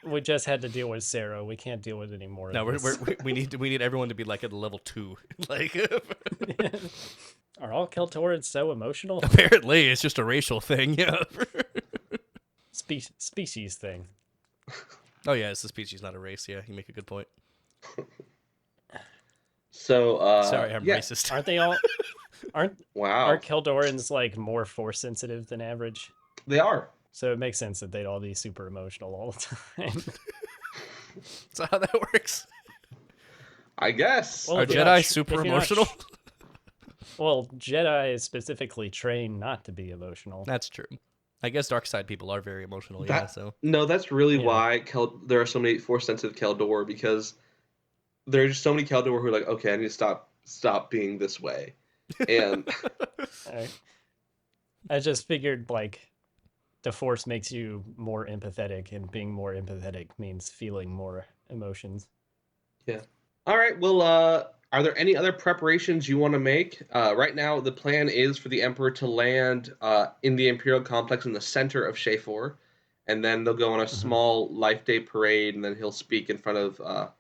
We just had to deal with Sarah. We can't deal with any more. No, of this. we need everyone to be like at level 2. Like Are all Keltorans so emotional? apparently it's just a racial thing. Yeah. Species thing. Oh yeah, it's a species, not a race. Yeah, you make a good point. So, Sorry, I'm yeah. racist. Aren't they all? Aren't Wow. Keldorans like more force sensitive than average? They are. So it makes sense that they'd all be super emotional all the time. That's how that works. I guess. Well, Are if you're not Jedi tr- super if you're not emotional? tr- Well, Jedi is specifically trained not to be emotional. That's true. I guess dark side people are very emotional. That- Yeah, so No, that's really Yeah. why there are so many force-sensitive Keldor, because there are just so many Keldor who are like, okay, I need to stop being this way. And I just figured like the force makes you more empathetic, and being more empathetic means feeling more emotions. all right, well, are there any other preparations you want to make? Right now, the plan is for the Emperor to land in the Imperial complex in the center of Shafor, and then they'll go on a small Life Day parade, and then he'll speak in front of a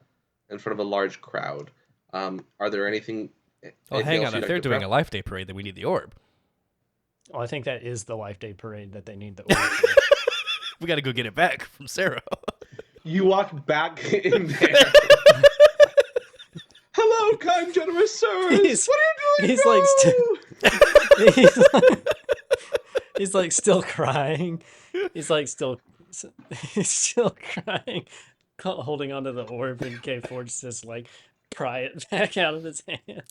large crowd. Are there anything? Oh, hang on. If they're doing a Life Day parade, then we need the orb. Well, I think that is the Life Day parade that they need the orb for. We got to go get it back from Sarah. You walk back in there. Hello, kind, generous sirs. What are you doing? He's like still crying. He's still crying, holding onto the orb, and K Forge just like pry it back out of his hand.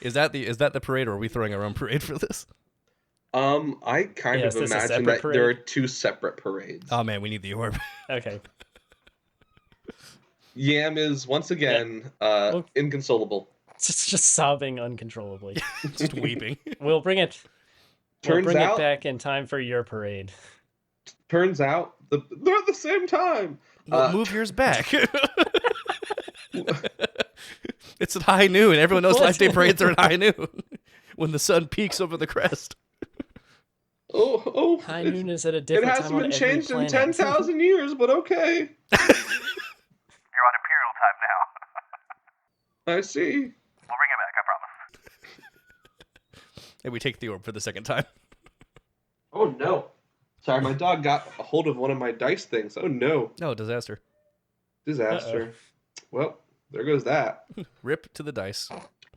Is that the parade, or are we throwing our own parade for this? I kind Yeah, of is this a imagine separate that there are parade? 2 separate parades. Oh man, we need the orb. Okay. Yam is once again inconsolable. Just sobbing uncontrollably. Just weeping. We'll bring it. Turns it out, back in time for your parade. they're at the same time. Well, move yours back. It's at high noon. Everyone knows Life Day parades are at high noon when the sun peaks over the crest. Oh, High noon is at a it different time hasn't on been every changed in planet. 10,000 years, but okay. You're on Imperial time now. I see. We'll bring it back, I promise. And we take the orb for the second time. Oh no. Sorry, my dog got a hold of one of my dice things. Oh no. Oh, disaster. Disaster. Well, there goes that. Rip to the dice.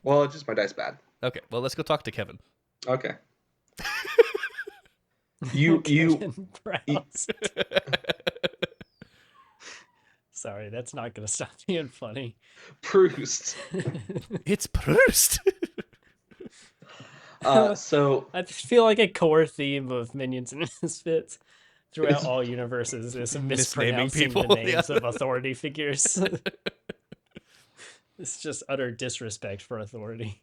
Well, it's just my dice bad. Okay, well, let's go talk to Kevin. Okay. You Kevin Browse. Sorry, that's not gonna stop being funny. Proust. It's Proust. So I just feel like a core theme of Minions and Misfits throughout all universes is mispronouncing people, the names yeah. of authority figures. It's just utter disrespect for authority.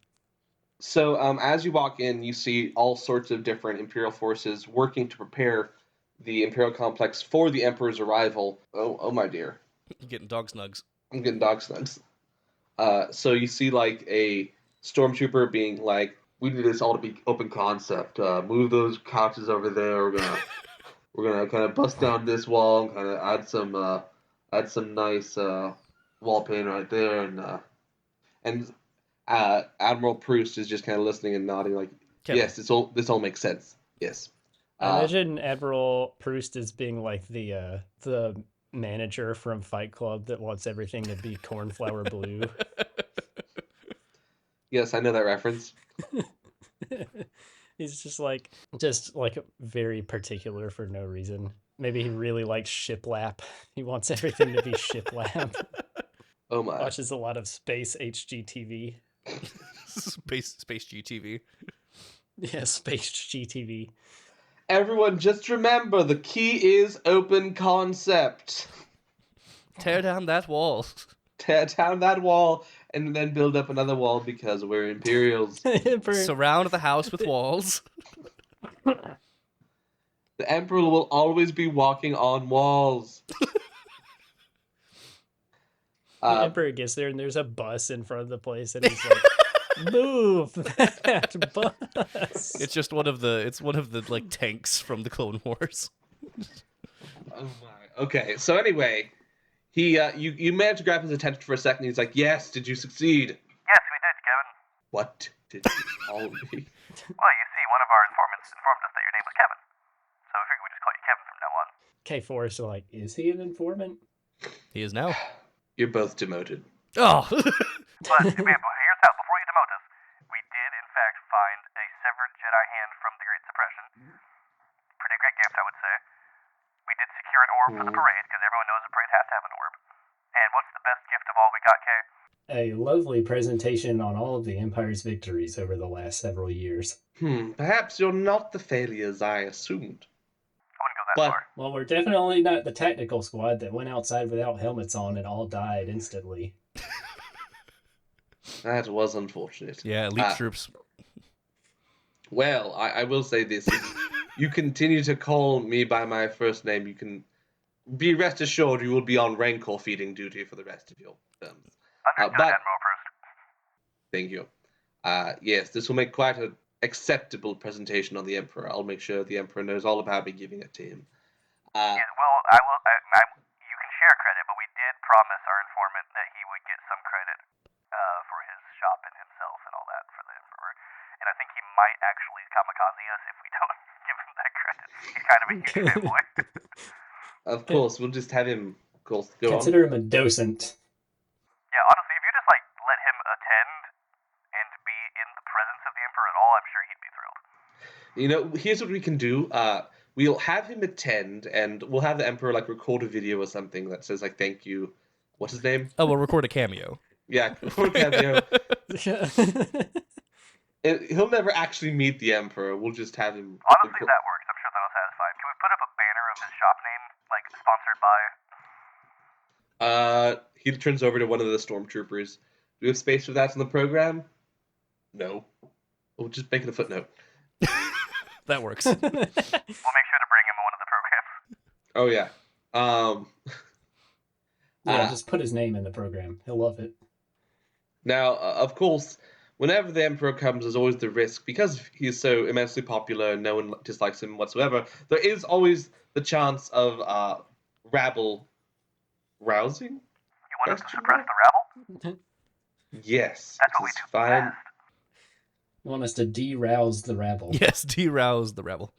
So, as you walk in, you see all sorts of different Imperial forces working to prepare the Imperial complex for the Emperor's arrival. Oh my dear. You're getting dog snugs. I'm getting dog snugs. So you see, like, a stormtrooper being like, we need this all to be open concept. Move those couches over there. We're gonna kind of bust down this wall and kind of add some nice wall paint right there, and Admiral Proust is just kind of listening and nodding, like, Kevin. yes, this all makes sense. Yes. I imagine Admiral Proust as being like the manager from Fight Club that wants everything to be cornflower blue. Yes, I know that reference. He's just like very particular for no reason. Maybe he really likes shiplap. He wants everything to be shiplap. Oh my. Watches a lot of space HGTV. Space GTV. Yeah, space GTV. Everyone, just remember the key is open concept. Tear down that wall. Tear down that wall and then build up another wall because we're Imperials. Surround the house with walls. The Emperor will always be walking on walls. The Emperor gets there and there's a bus in front of the place and he's like, move that bus. It's just one of the like tanks from the Clone Wars. Oh my. Okay, so anyway, you managed to grab his attention for a second. He's like, "Yes, did you succeed?" Yes, we did, Kevin. What did you call me? Well, you see, one of our informants informed us that your name was Kevin. So we figured we'd just call you Kevin from now on. K4 is like, is he an informant? He is now. You're both demoted. Oh. But here's how, before you demote us, we did in fact find a severed Jedi hand from the Great Suppression. Pretty great gift, I would say. We did secure an orb for the parade, because everyone knows a parade has to have an orb. And what's the best gift of all we got, Kay? A lovely presentation on all of the Empire's victories over the last several years. Perhaps you're not the failures I assumed. I wouldn't go that But far. Well, we're definitely not the tactical squad that went outside without helmets on and all died instantly. that was unfortunate. Yeah, elite troops. Well, I will say this. If you continue to call me by my first name, you can be rest assured you will be on Rancor feeding duty for the rest of your terms. Understood, but- Admiral Proust. Thank you. Yes, this will make quite an acceptable presentation on the Emperor. I'll make sure the Emperor knows all about me giving it to him. Yeah, well, you can share credit, but we did promise our informant that he would get some credit for his shop and himself and all that for the Emperor. And I think he might actually kamikaze us if we don't give him that credit. He's kind of a huge fanboy. Of course, we'll just have him, of course, go Consider him a docent. Yeah, honestly, if you just like let him attend and be in the presence of the Emperor at all, I'm sure he'd be thrilled. You know, here's what we can do. We'll have him attend, and we'll have the Emperor like record a video or something that says like "Thank you." What's his name? Oh, we'll record a cameo. Yeah, record a cameo. He'll never actually meet the Emperor. We'll just have him. Honestly, that works. I'm sure that'll satisfy him. Can we put up a banner of his shop name, like sponsored by? He turns over to one of the stormtroopers. Do we have space for that in the program? No. We'll just make it a footnote. That works. We'll make sure to bring him in one of the programs. Oh yeah. Yeah, just put his name in the program. He'll love it. Now, of course, whenever the Emperor comes, there's always the risk, because he's so immensely popular and no one dislikes him whatsoever, there is always the chance of rabble rousing? You want us to suppress the rabble? Yes. That's what we this is do fine. best. You want us to de-rouse the rabble. Yes, de-rouse the rebel.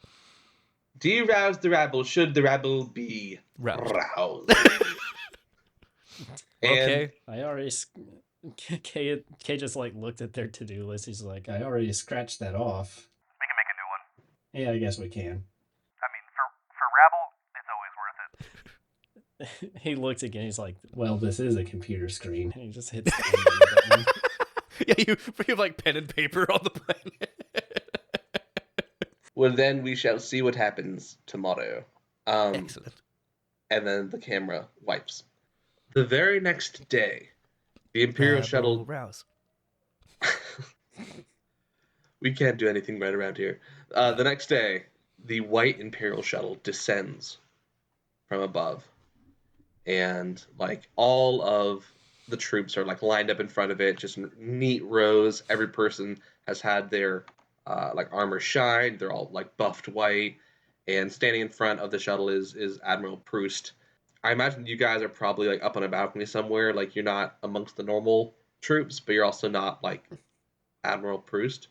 De-rouse the rabble should the rabble be Roused. roused. Okay. I already... Kay just like looked at their to-do list. He's like, I already scratched that off. We can make a new one. Yeah, I guess we can. I mean, for rabble, it's always worth it. He looks again. He's like, well, this is a computer screen. And he just hits the undo button. Yeah, you have like pen and paper on the planet. Well, then we shall see what happens tomorrow. Excellent. And then the camera wipes. The very next day, the Imperial shuttle... Rouse. We can't do anything right around here. The next day, the white Imperial shuttle descends from above. And, like, all of the troops are, like, lined up in front of it, just neat rows. Every person has had their, like, armor shined. They're all, like, buffed white. And standing in front of the shuttle is Admiral Proust. I imagine you guys are probably, like, up on a balcony somewhere. Like, you're not amongst the normal troops, but you're also not, like, Admiral Proust.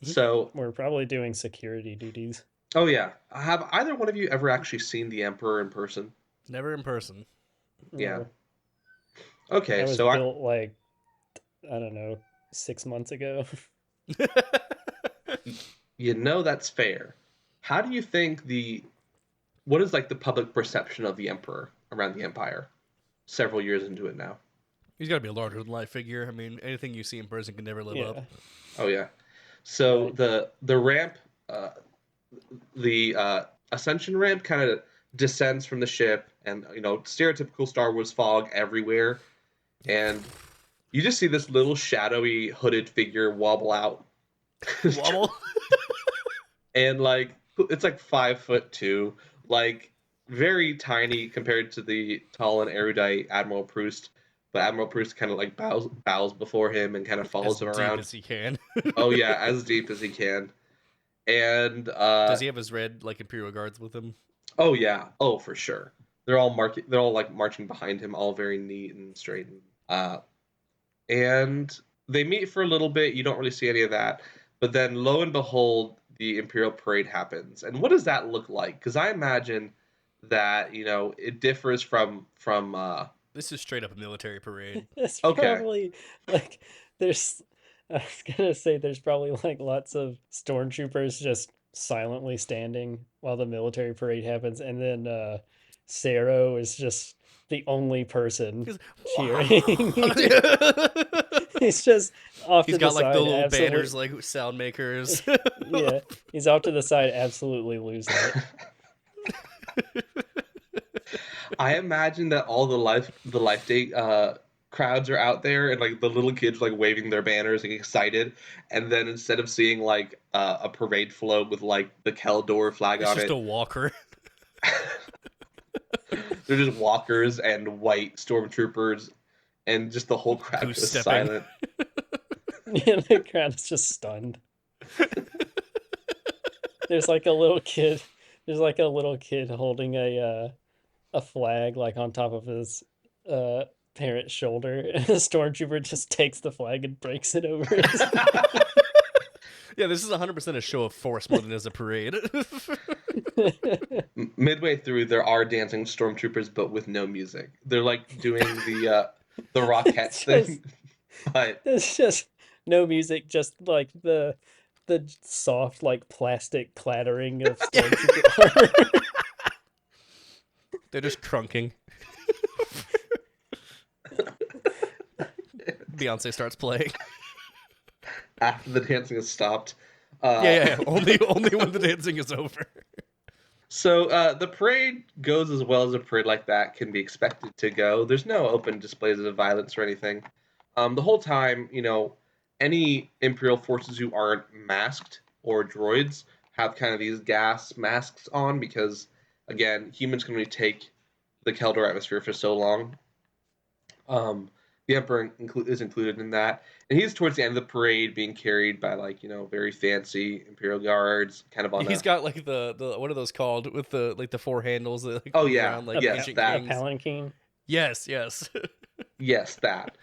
So... We're probably doing security duties. Oh, yeah. Have either one of you ever actually seen the Emperor in person? Never in person. Yeah. No. Okay, That was so built like, I don't know, 6 months ago. you know that's fair. How do you think what is like the public perception of the Emperor around the Empire? Several years into it now. He's got to be a larger than life figure. I mean, anything you see in person can never live Yeah. up. Oh yeah. So Right. the ramp, the ascension ramp, kind of descends from the ship, and stereotypical Star Wars fog everywhere, and you just see this little shadowy hooded figure wobble out. Wobble. And like it's like 5'2", like very tiny compared to the tall and erudite Admiral Proust. But Admiral Proust kind of like bows before him and kind of follows him As around. deep as he can. Oh yeah, as deep as he can. And Does he have his red like Imperial guards with him? oh yeah, oh for sure. They're all like marching behind him, all very neat and straight. And they meet for a little bit. You don't really see any of that, but then lo and behold, the Imperial Parade happens. And what does that look like? Because I imagine that it differs from. This is straight up a military parade. It's Okay. probably like there's. I was gonna say there's probably like lots of stormtroopers just silently standing while the military parade happens, and then Saro is just the only person He's- cheering. He's just off He's to the got like side, the little absolute- banners, like sound makers. Yeah, he's off to the side, absolutely losing it. I imagine that all the Life Day crowds are out there, and like the little kids like waving their banners and excited, and then instead of seeing like a parade float with like the Keldor flag It's on just it, a walker. they're just walkers and white stormtroopers, and just the whole crowd Goose goes stepping. silent. Yeah, the crowd is just stunned. There's like a little kid. There's like a little kid holding a flag like on top of his parent's shoulder, and the stormtrooper just takes the flag and breaks it over his. Yeah, this is 100% a show of force more than it is a parade. Midway through, there are dancing stormtroopers, but with no music. They're like doing the Rockette It's thing, but It's just no music, just like the soft like plastic clattering of stormtrooper armor. They're just crunking. Beyonce starts playing. after the dancing has stopped. Yeah. Only when the dancing is over. So the parade goes as well as a parade like that can be expected to go. There's no open displays of violence or anything. The whole time, any Imperial forces who aren't masked or droids have kind of these gas masks on because, again, humans can only take the Keldor atmosphere for so long. The Emperor is included in that, and he's towards the end of the parade, being carried by very fancy Imperial guards, kind of on. He's got like the what are those called with the four handles that Oh, move yeah. around like Yes, ancient that. A kings. palanquin. Yes. Yes, that.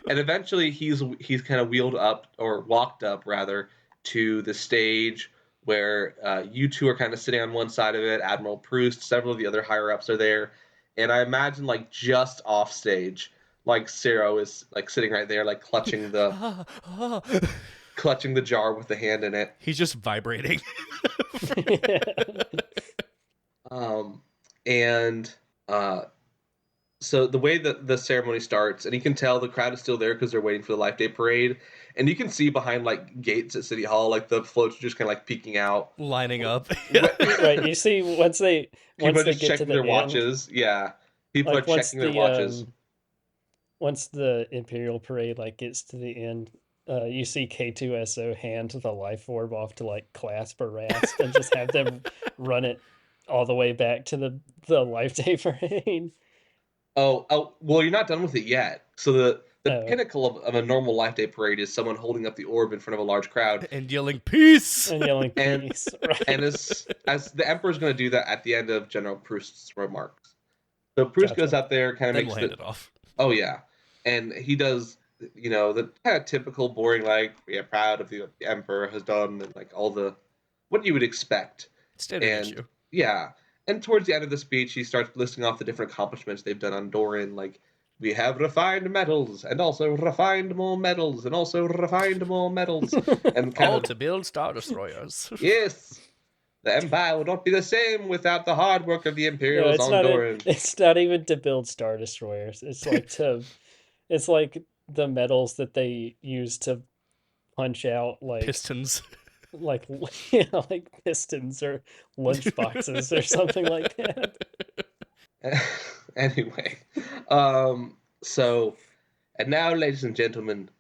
And eventually he's kind of walked up rather to the stage where you two are kind of sitting on one side of it. Admiral Proust, several of the other higher ups are there, and I imagine like just off stage, like Saro is like sitting right there, like clutching the jar with the hand in it. He's just vibrating. And so the way that the ceremony starts, and you can tell the crowd is still there because they're waiting for the Life Day parade, and you can see behind like gates at City Hall, like the floats are just kind of like peeking out, Lining up. Right, you see once they people are get just to checking the their end, watches. Yeah, people like are checking their watches. Once the Imperial parade like gets to the end, you see K2SO hand the life orb off to like clasp or rasp and just have them run it all the way back to the Life Day parade. Oh, well, you're not done with it yet. So the Oh. pinnacle of a normal Life Day parade is someone holding up the orb in front of a large crowd. And yelling peace. And yelling And- peace. Right. And as the Emperor's going to do that at the end of General Proust's remarks. So Proust Gotcha. goes out there, kind of Then makes we'll hand it off. Oh, yeah. And he does, the kind of typical boring, like, we are proud of what the Emperor has done, and like all the, what you would expect. Standard And issue. yeah. And towards the end of the speech, he starts listing off the different accomplishments they've done on Dorin, like, we have refined metals, and also refined more metals, and also refined more metals. And kind All of, to build Star Destroyers. yes, the Empire would not be the same without the hard work of the No, Imperials on Dorin. it's not even to build Star Destroyers. It's like it's like the metals that they use to punch out like Pistons. like like pistons or lunch boxes or something like that. Anyway, so, and now, ladies and gentlemen,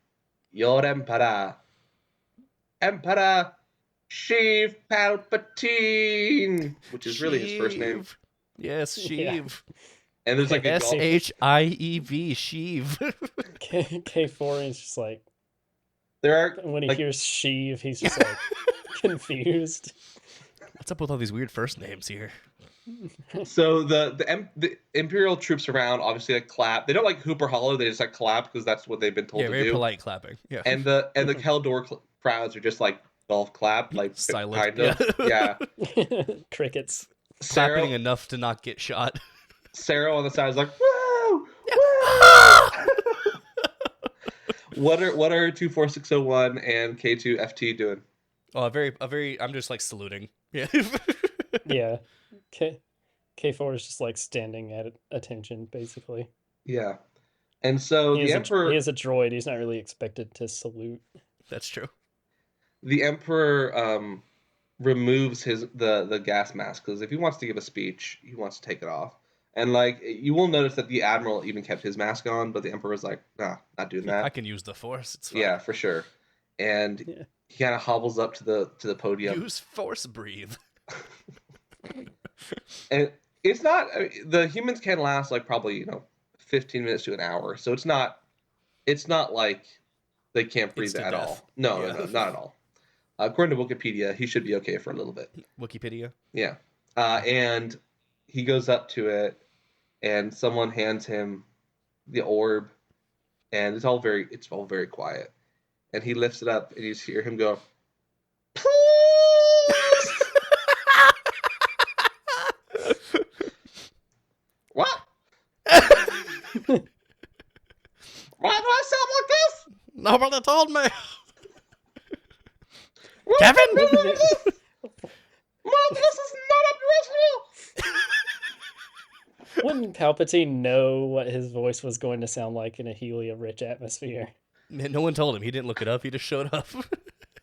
your Emperor Sheev Palpatine, which is really his first name. Sheev. Yes, Yeah. Sheev. And there's like a SHIEV. Sheev. K4 is just like there are when he like, hears Sheev, he's just like confused. What's up with all these weird first names here? So the Imperial troops around obviously like clap. They don't like hoop or holler. They just like clap because that's what they've been told Yeah, to very do. polite clapping. Yeah. And the Keldor crowds are just like golf clap, like Silent. kind of. Yeah. Crickets. Clapping Sarah, enough to not get shot. Sarah on the side is like, woo, woo. What are 24601 and K2FT doing? Oh, I'm just like saluting. Yeah. Yeah. K4 is just like standing at attention, basically. Yeah. And so He is a droid. He's not really expected to salute. That's true. The Emperor removes the gas mask because if he wants to give a speech, he wants to take it off. And like you will notice that the Admiral even kept his mask on, but the Emperor's like, nah, not doing that. I can use the Force. It's fine. Yeah, for sure. And Yeah. he kind of hobbles up to the podium. Use Force breathe. And it's not the humans can last like probably 15 minutes to an hour, so it's not like they can't breathe Instant at death. all. No, Yeah. no, not at all. According to Wikipedia, he should be okay for a little bit. Wikipedia. Yeah. And he goes up to it, and someone hands him the orb, and it's all very quiet. And he lifts it up, and you just hear him go, "Please!" What? Why do I sound like this? Nobody told me. What Kevin? the hell is this? Mom, this is not up to Wouldn't Palpatine know what his voice was going to sound like in a helium-rich atmosphere? Man, no one told him. He didn't look it up. He just showed up.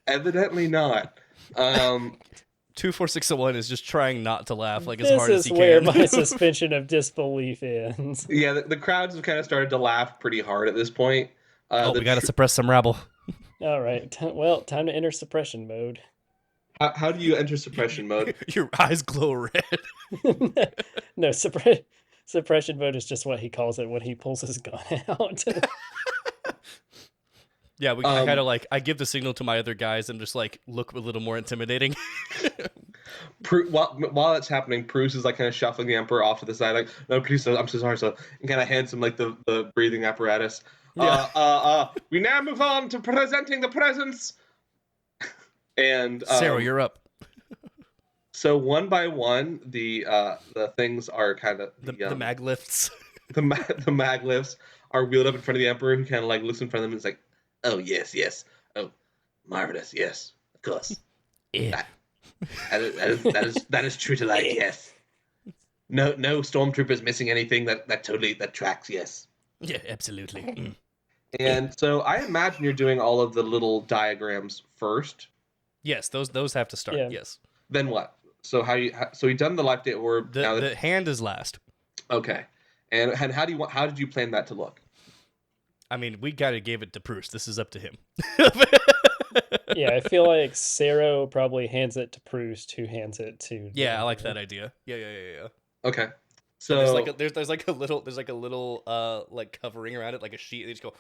Evidently not. 24601 is just trying not to laugh like as This hard as is he where can. my suspension of disbelief ends. Yeah, the crowds have kind of started to laugh pretty hard at this point. We gotta suppress some rabble. All right. Time to enter suppression mode. How do you enter suppression mode? Your eyes glow red. No, suppression mode is just what he calls it when he pulls his gun out. Yeah, I kind of like I give the signal to my other guys and just like look a little more intimidating. While it's happening, Bruce is like kind of shuffling the Emperor off to the side, like, "No, please, I'm so sorry." So, and kind of hands him like the breathing apparatus. Yeah. We now move on to presenting the presents. And Sarah, you're up. So one by one, the things are kind of The mag lifts. the mag lifts are wheeled up in front of the Emperor, who kind of like looks in front of them and is like, "Oh yes, oh marvelous, yes, of course, Yeah. that is true to life, yes. No stormtroopers missing anything that totally tracks, yes." Yeah, absolutely. Mm. And so I imagine you're doing all of the little diagrams first. Yes, those have to start. Yeah. Yes. Then what? So so you've done the life date orb. The hand is last. Okay. And how did you plan that to look? I mean, we gotta give it to Bruce. This is up to him. Yeah, I feel like Sarah probably hands it to Proust, who hands it to. Yeah, I like that idea. Yeah. Okay. So there's like a little like covering around it, like a sheet. They just go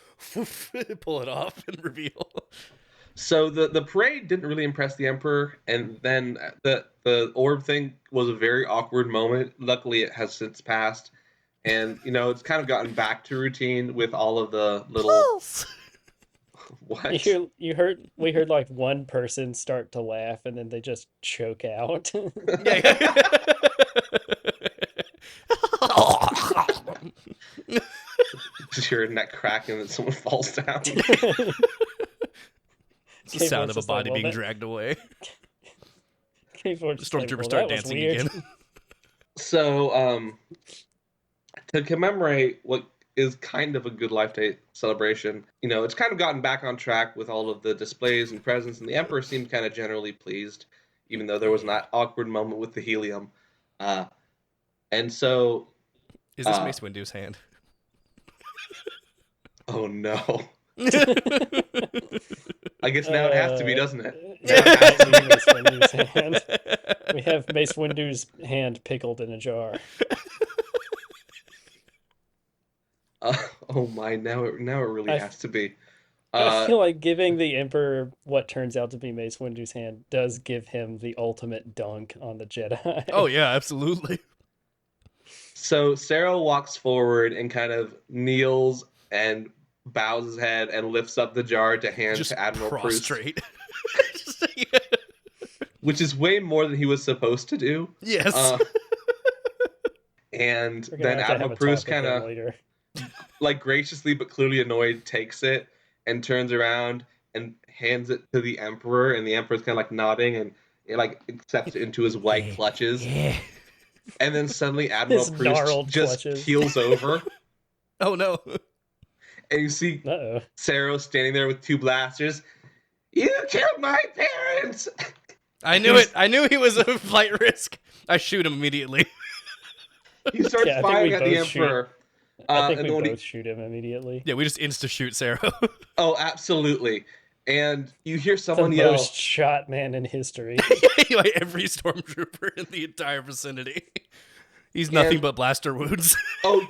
pull it off and reveal. So the parade didn't really impress the Emperor, and then the orb thing was a very awkward moment. Luckily, it has since passed, and it's kind of gotten back to routine with all of the little. What? We heard like one person start to laugh, and then they just choke out. Yeah. Just hear a neck crack and then someone falls down. It's the sound of a body being dragged away. The stormtroopers start dancing again. So, to commemorate what is kind of a good Life Day celebration, it's kind of gotten back on track with all of the displays and presents, and the Emperor seemed kind of generally pleased, even though there was that awkward moment with the helium. And so... Is this Mace Windu's hand? Oh, no. I guess now it has to be, doesn't it? Mace Windu's hand. We have Mace Windu's hand pickled in a jar. Oh my! Now it really has to be. I feel like giving the Emperor what turns out to be Mace Windu's hand does give him the ultimate dunk on the Jedi. Oh yeah, absolutely. So Sarah walks forward and kind of kneels and bows his head and lifts up the jar to hand Just to Admiral Proust, prostrate. which is way more than he was supposed to do. Yes. And We're gonna then have to Admiral have a Proust talk with kind him of, later. like, graciously but clearly annoyed, takes it and turns around and hands it to the Emperor, and the Emperor's kind of like nodding and it like accepts it into his white clutches. Yeah. And then suddenly Admiral His Proust gnarled just clutches. keels over, Oh no. and you see Uh-oh. Sarah standing there with two blasters. You killed my parents! I knew it. I knew he was a flight risk. I shoot him immediately. He starts Yeah, I think firing we at the both shoot. Emperor. I think and we when both shoot him immediately. Yeah, we just insta shoot Sarah. Oh, absolutely. And you hear The someone yell, most shot man in history. Like every stormtrooper in the entire vicinity. He's nothing And- but blaster wounds. oh,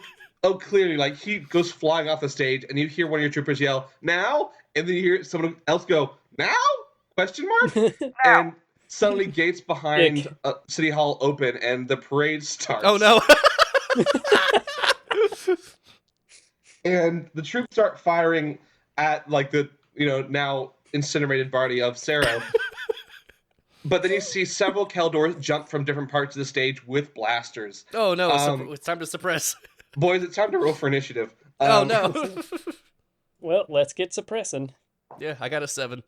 clearly, like, he goes flying off the stage, and you hear one of your troopers yell, now? And then you hear someone else go, now? Question mark? And suddenly gates behind City Hall open, and the parade starts. Oh no. And the troops start firing at, like, the, now incinerated body of Sarah. But then you see several Keldors jump from different parts of the stage with blasters. Oh no, it's time to suppress. Boys, it's time to roll for initiative. Oh no. Well, let's get suppressing. Yeah, I got a 7.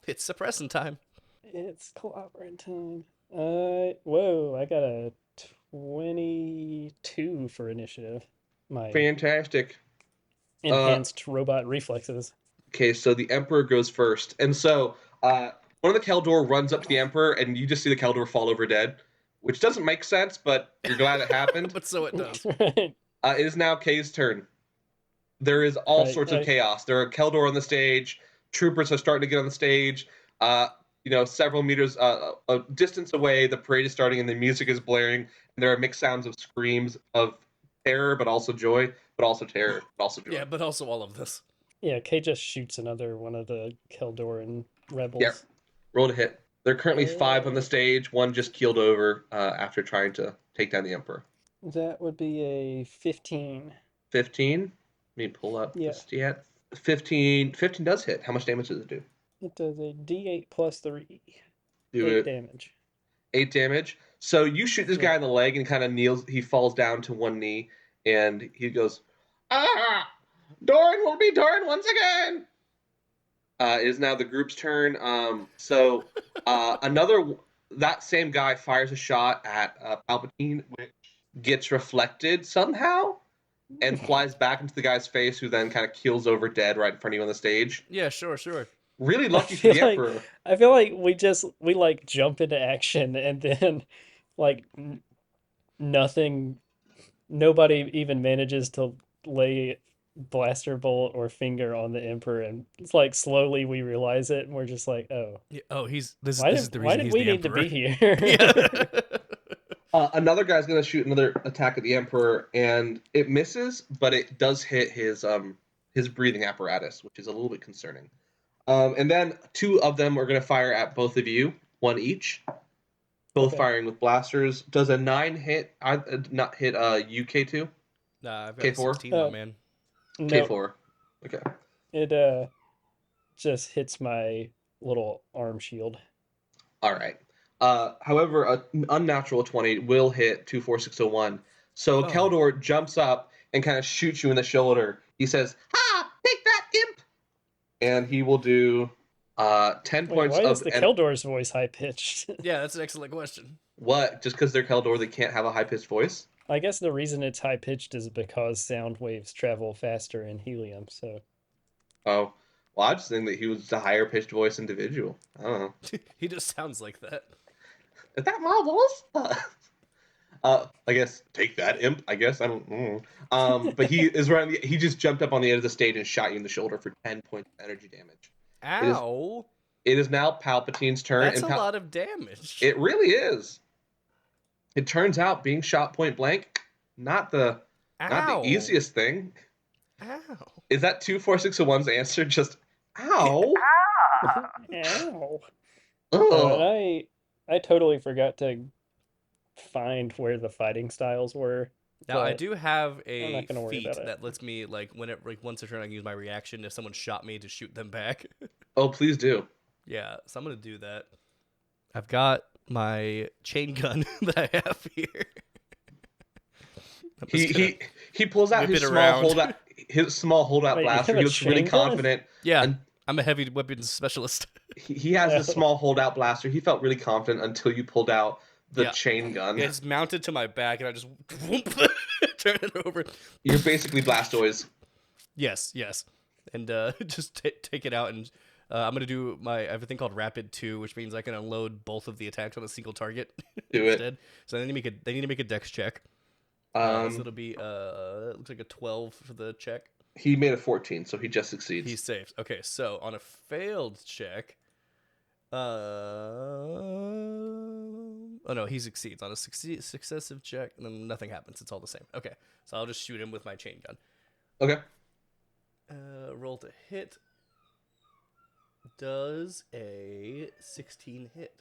It's suppressing time. It's clobbering time. Whoa, I got a 22 for initiative. My Fantastic. enhanced robot reflexes. Okay, so the Emperor goes first. And so one of the Keldor runs up to the Emperor, and you just see the Keldor fall over dead, which doesn't make sense, but you're glad it happened. But so it does. Right. It is now Kay's turn. There is all sorts of chaos. There are Keldor on the stage. Troopers are starting to get on the stage. Several meters a distance away, the parade is starting and the music is blaring. And there are mixed sounds of screams of terror, but also joy, but also terror, but also joy. Yeah, but also all of this. Yeah, Kay just shoots another one of the Keldoran rebels. Yeah. Roll to hit. There are currently 5 on the stage. One just keeled over after trying to take down the Emperor. That would be a 15. 15. Let me pull up Yeah. the stat. 15 does hit. How much damage does it do? It does a d8 plus 3. Do 8 it. damage. 8 damage. So you shoot this guy in the leg and kind of kneels. He falls down to one knee and he goes, "Ah! Dorin will be Dorin once again!" It is now the group's turn. That same guy fires a shot at Palpatine, which gets reflected somehow and flies back into the guy's face, who then kind of keels over dead right in front of you on the stage. Yeah, sure. Really lucky for the feel like- Emperor. I feel like we like jump into action and then like nobody even manages to lay blaster bolt or finger on the Emperor, and it's like slowly we realize it and we're just like, oh, Yeah, oh, this is the why reason did he's we the need Emperor. to be here? Yeah. Another guy's going to shoot another attack at the Emperor, and it misses, but it does hit his breathing apparatus, which is a little bit concerning. And then 2 of them are going to fire at both of you, 1 each. Both Okay. firing with blasters. Does a 9 hit? Not hit UK2? Nah, I've got K4? 16 though, man. No, K4. Okay. it just hits my little arm shield. All right. However, an unnatural 20 will hit 24601. So Oh. Keldor jumps up and kind of shoots you in the shoulder. He says, "Ha! Take that, imp!" And he will do 10 Wait, points why of... is the Keldor's voice high pitched? Yeah, that's an excellent question. What? Just because they're Keldor, they can't have a high-pitched voice? I guess the reason it's high pitched is because sound waves travel faster in helium. So Oh. Well, I just think that he was a higher-pitched voice individual. I don't know. He just sounds like that. Is that my voice? I guess take that, imp. I guess I don't know. But he is right. He just jumped up on the end of the stage and shot you in the shoulder for 10 points of energy damage. Ow! It is now Palpatine's turn. That's a and lot of damage. It really is. It turns out being shot point blank, not the easiest thing. Ow! Is that 24601's answer? Just ow. ow. Ugh. And I totally forgot to find where the fighting styles were. Now I but do have I'm a not gonna worry feat about it. that lets me like whenever like once a turn I can use my reaction if someone shot me to shoot them back. Oh, please do. Yeah, so I'm gonna do that. I've got my chain gun that I have here. I'm just gonna He pulls out whip his it small around. holdout Wait, you blaster. have He a looks really chain gun? confident. Yeah, And I'm a heavy weapons specialist. he has this Oh. small holdout blaster. He felt really confident until you pulled out the Yeah. chain gun. Yeah, it's mounted to my back, and I just whoop, turn it over. You're basically Blastoise. Yes, and just take it out, and I'm gonna do my I have a thing called Rapid 2, which means I can unload both of the attacks on a single target Do it. instead. So they need to make a dex check. So it'll be it looks like a 12 for the check. He made a 14, so he just succeeds. He's safe. Okay, so on a failed check, oh no, he succeeds on a successive check, and then nothing happens. It's all the same. Okay, so I'll just shoot him with my chain gun. Okay. Roll to hit. Does a 16 hit?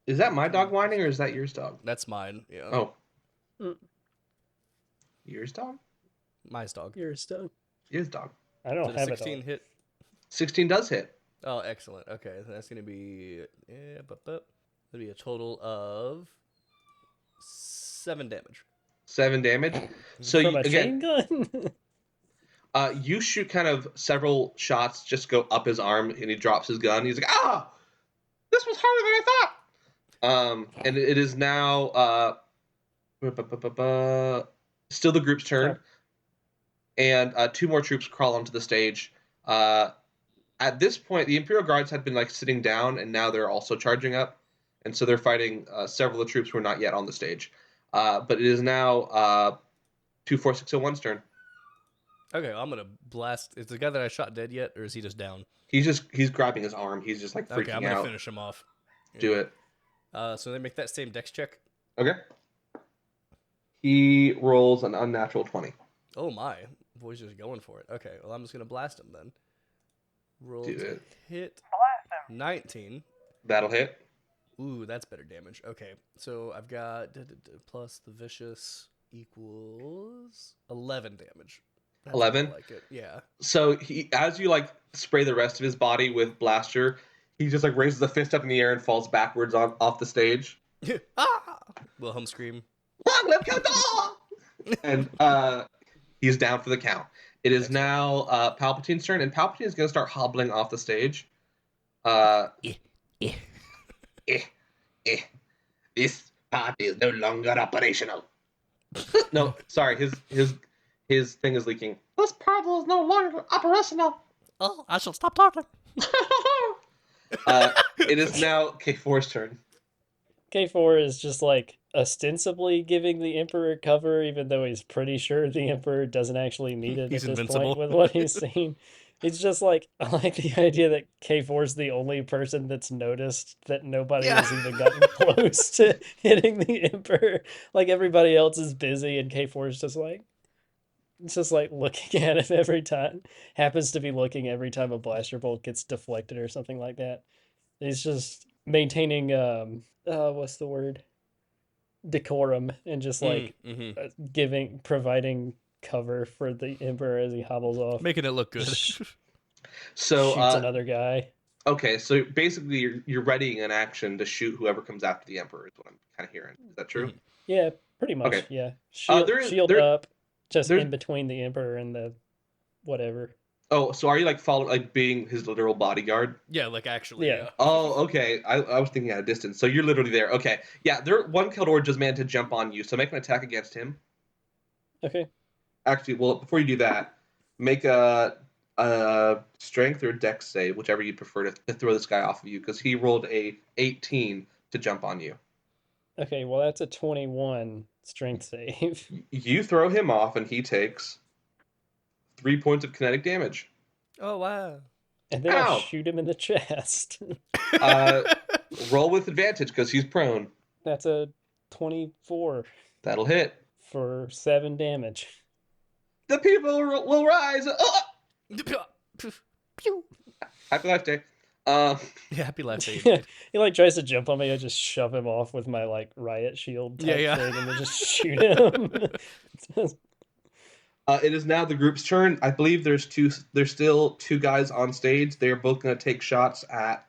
Is that my dog whining or is that yours dog? That's mine. Yeah. Oh. Mm. Yours dog? My dog. You're stuck. Yours dog. I don't Did a have 16 it. hit? 16 does hit. Oh, excellent. Okay, so that's gonna be that'll be a total of 7 damage. 7 damage. So From a again, chain gun? you shoot kind of several shots, just go up his arm, and he drops his gun. He's like, "Ah, this was harder than I thought." And it is now still the group's turn, and 2 more troops crawl onto the stage. At this point, the Imperial Guards had been like sitting down, and now they're also charging up, and so they're fighting several of the troops who are not yet on the stage. But it is now 24601's turn. Okay, well, I'm gonna blast. Is the guy that I shot dead yet, or is he just down? He's grabbing his arm. He's just like freaking Okay, I'm gonna out. finish him off. Do it. So they make that same dex check. Okay. He rolls an unnatural 20. Oh my, boy's just going for it. Okay, well I'm just gonna blast him then. Roll Do to it. hit. 19. That'll hit. Ooh, that's better damage. Okay, so I've got plus the vicious equals 11 damage. That's 11? more like it. Yeah. So he, as you like spray the rest of his body with blaster, he just like raises a fist up in the air and falls backwards off the stage. Ah! Wilhelm scream. Long live Count Dog! And he's down for the count. It is now Palpatine's turn, and Palpatine is going to start hobbling off the stage. This party is no longer operational. No, sorry, his thing is leaking. This party is no longer operational. Oh, I shall stop talking. It is now K4's turn. K4 is just like ostensibly giving the Emperor cover, even though he's pretty sure the Emperor doesn't actually need it He's at this invincible. point with what he's seen. It's just like, I like the idea that K4 is the only person that's noticed that nobody has even gotten close to hitting the Emperor. Like everybody else is busy and K4 is just like, it's just like looking at it every time. Happens to be looking every time a blaster bolt gets deflected or something like that. He's just maintaining what's the word? Decorum, and just like providing cover for the Emperor as he hobbles off. Making it look good. So Shoots another guy. Okay, so basically you're readying an action to shoot whoever comes after the Emperor is what I'm kind of hearing. Is that true? Yeah, pretty much. Okay. Yeah. Shield up, just there's- in between the Emperor and the whatever. Oh, so are you like following, like being his literal bodyguard? Yeah, like actually. Yeah. Yeah. Oh, okay. I was thinking at a distance. So you're literally there. Okay. Yeah, one Keldor just managed to jump on you, so make an attack against him. Okay. Actually, well, before you do that, make a strength or dex save, whichever you prefer to throw this guy off of you, because he rolled a 18 to jump on you. Okay, well that's a 21 strength save. You throw him off, and he takes 3 points of kinetic damage. Oh wow. And then Ow! I shoot him in the chest. Roll with advantage because he's prone. That's a 24 That'll hit. for 7 damage. The people will rise. Pew. Happy Life Day. Yeah, happy life day, indeed. He like tries to jump on me. I just shove him off with my like riot shield type Yeah. thing, and then just shoot him. It is now the group's turn. I believe there's still two guys on stage. They're both going to take shots at.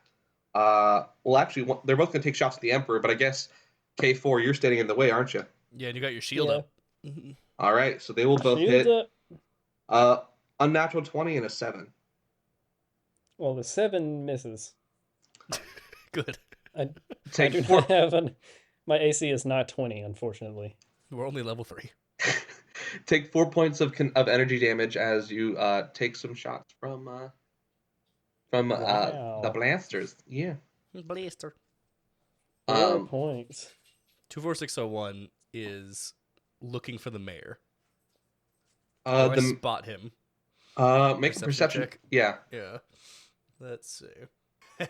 Well, actually, they're both going to take shots at the Emperor. But I guess K4, you're standing in the way, aren't you? Yeah, and you got your shield Yeah. up. Mhm. All right, so they will both Shields hit. up. Unnatural 20 and a 7. Well, the 7 misses. Good. I Take do 4. not have my AC is not 20, unfortunately. We're only level 3. Take 4 points of energy damage as you take some shots from Wow. the blasters. Yeah. Blaster. 4 points. 24601 is looking for the mayor. Do The I spot him? make a perception check. Yeah. Yeah. Let's see.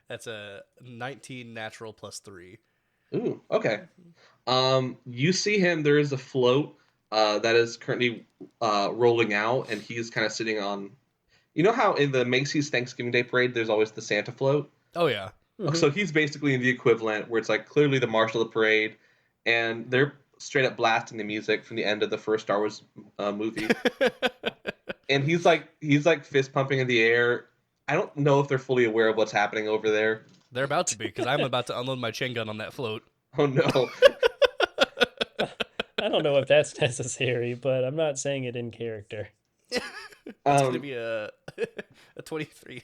That's a 19 natural plus 3. Ooh. Okay. You see him. There is a float that is currently rolling out, and he's kind of sitting on. You know how in the Macy's Thanksgiving Day Parade, there's always the Santa float. Oh yeah. Mhm. So he's basically in the equivalent, where it's like clearly the marshal of the parade, and they're straight up blasting the music from the end of the first Star Wars movie. And he's like fist pumping in the air. I don't know if they're fully aware of what's happening over there. They're about to be, because I'm about to unload my chain gun on that float. Oh no. I don't know if that's necessary, but I'm not saying it in character. It's gonna be a 23.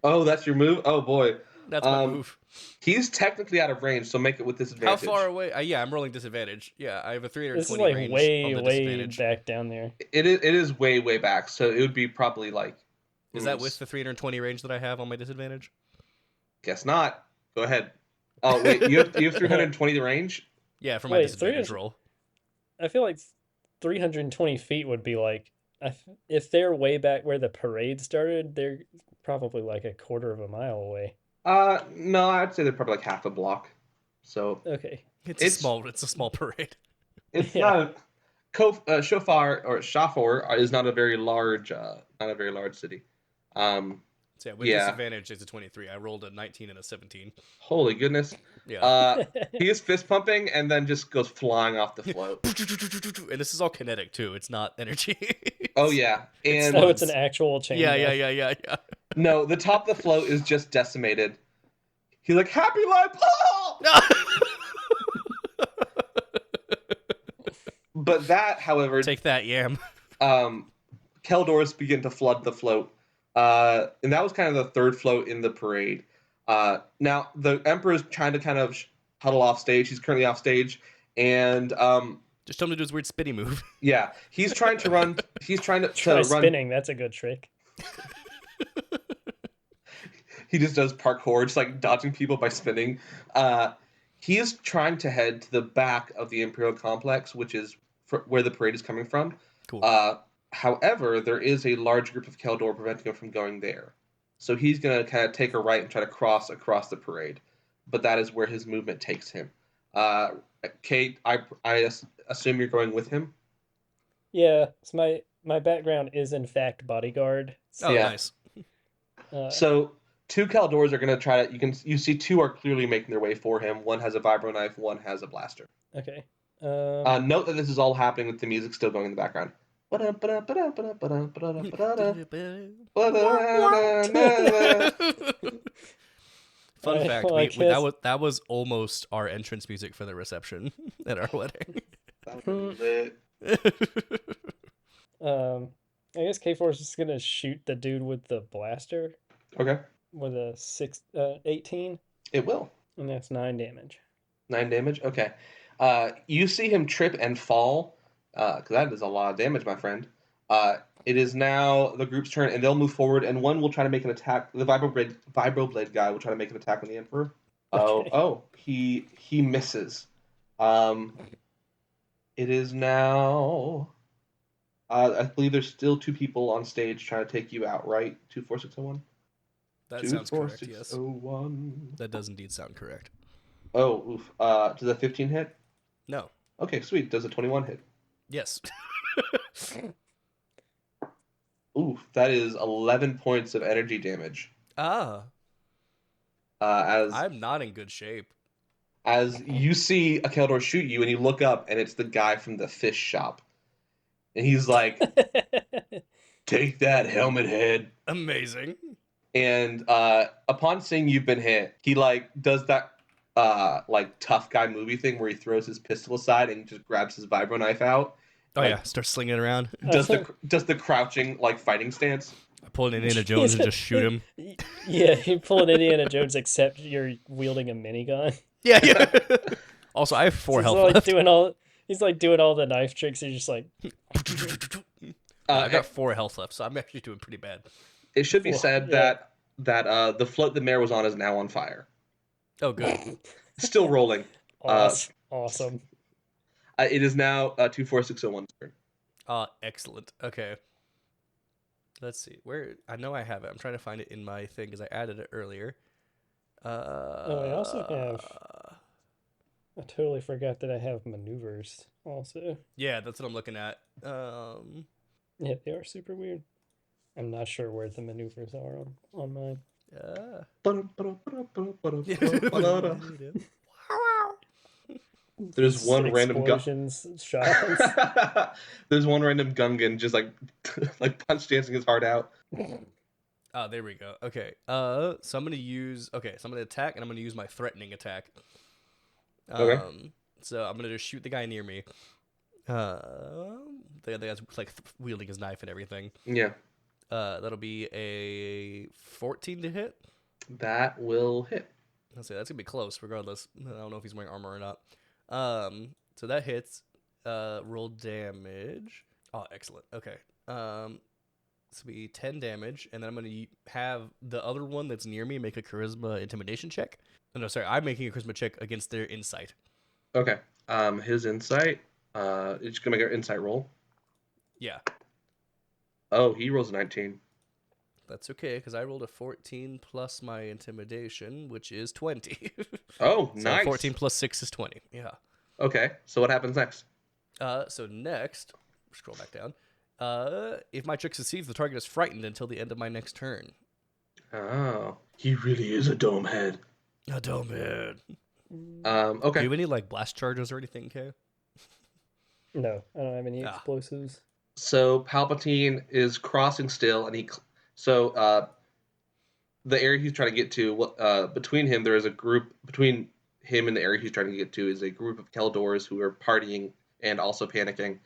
Oh, that's your move? Oh boy. That's my move. He's technically out of range, so make it with How disadvantage. far away? Yeah, I'm rolling disadvantage. Yeah, I have a 320 This is like range way, on the way disadvantage. back down there. It is way, way back, so it would be probably like... Is that with the 320 range that I have on my disadvantage? Guess not. Go ahead. Oh, wait, you have 320 range? Yeah, for my Wait, disadvantage roll. I feel like 320 feet would be like, if they're way back where the parade started, they're probably like a quarter of a mile away. No, I'd say they're probably like half a block. So Okay. It's a small parade. it's Yeah. not Shofar or Shafar is not a very large city. So yeah, with Yeah. disadvantage, it's a 23. I rolled a 19 and a 17. Holy goodness. Yeah. He is fist pumping and then just goes flying off the float. And this is all kinetic too. It's not energy. Oh yeah. And So it's an actual chain. Yeah. no, the top of the float is just decimated. He's like, "Happy life, Paul!" But that, however, Take that, Yam. Keldors begin to flood the float. And that was kind of the third float in the parade. Now, the Emperor is trying to kind of huddle off stage. He's currently off stage. And, Just tell him to do his weird spinny move. yeah, he's trying to run. He's trying to Try run. spinning. That's a good trick. He just does parkour, just like dodging people by spinning. He is trying to head to the back of the Imperial complex, which is where the parade is coming from. Cool. However, there is a large group of Keldor preventing him from going there. So he's going to kind of take a right and try to cross across the parade. But that is where his movement takes him. Kate, I assume you're going with him? Yeah. So my background is in fact bodyguard. Oh, yeah. nice. So two Keldors are going to try to... You see two are clearly making their way for him. One has a vibro knife, one has a blaster. Okay. Note that this is all happening with the music still going in the background. Fun Alright, fact: well, I guess- that was almost our entrance music for the reception at our wedding. I guess K4 is just gonna shoot the dude with the blaster Okay, with a 18, it will. and that's 9 damage. 9 damage? Okay. You see him trip and fall, because that is a lot of damage, my friend. It is now the group's turn, and they'll move forward, and one will try to make an attack. The Vibroblade guy will try to make an attack on the Emperor. Okay. He misses. It is now... I believe there's still two people on stage trying to take you out, right? 24601? That sounds correct. Yes, 24601. that does indeed sound correct. Oh, oof. Does a 15 hit? No. Okay, sweet. Does a 21 hit? Yes. Oof, that is 11 points of energy damage. Ah, As I'm not in good shape. you see a Keldor shoot you, and you look up, and it's the guy from the fish shop, and he's like, "Take that, helmet head." Amazing. And upon seeing you've been hit, he like does that like tough guy movie thing where he throws his pistol aside and just grabs his vibro knife out. Oh Like, yeah, start slinging it around. does the crouching like fighting stance. I pull an Indiana Jones and just shoot him. Yeah, you pull an Indiana Jones, except you're wielding a minigun. Yeah, yeah. Also, I have 4 He's health like left. he's like doing all the knife tricks. You're just like, I've got 4 health left, so I'm actually doing pretty bad. It should be Well, said yeah. that the float the mayor was on is now on fire. Oh, good. Still rolling. awesome. It is now 24601's turn. Excellent. Okay. Let's see. Where I know I have it. I'm trying to find it in my thing because I added it earlier. I also have. I totally forgot that I have maneuvers also. Yeah, that's what I'm looking at. Yeah, they are super weird. I'm not sure where the maneuvers are on mine. There's one random explosions, shots. There's one random Gungan just like like punch dancing his heart out. Oh, there we go. Okay. So I'm gonna use. Okay, so I'm gonna attack, and I'm gonna use my threatening attack. Okay. So I'm gonna just shoot the guy near me. The guy's like wielding his knife and everything. Yeah. That'll be a 14 to hit. That will hit. Let's say that's gonna be close, regardless. I don't know if he's wearing armor or not. So that hits. Roll damage. Oh, excellent. Okay. This will be 10 damage, and then I'm gonna have the other one that's near me make a charisma intimidation check. Oh, no, sorry, I'm making a charisma check against their insight. Okay. His insight. It's gonna make an insight roll. Yeah. Oh, he rolls a 19. That's okay, because I rolled a 14 plus my intimidation, which is 20. Oh, So nice. 14 plus 6 is 20. Yeah. Okay. So what happens next? So next, scroll back down. If my trick succeeds, the target is frightened until the end of my next turn. Oh, he really is a dome head. A dome head. Okay. Do you have any like blast charges or anything, Kay? No, I don't have any explosives. So Palpatine is crossing still, and the area he's trying to get to, between him, there is a group, between him and the area he's trying to get to is a group of Keldors who are partying and also panicking,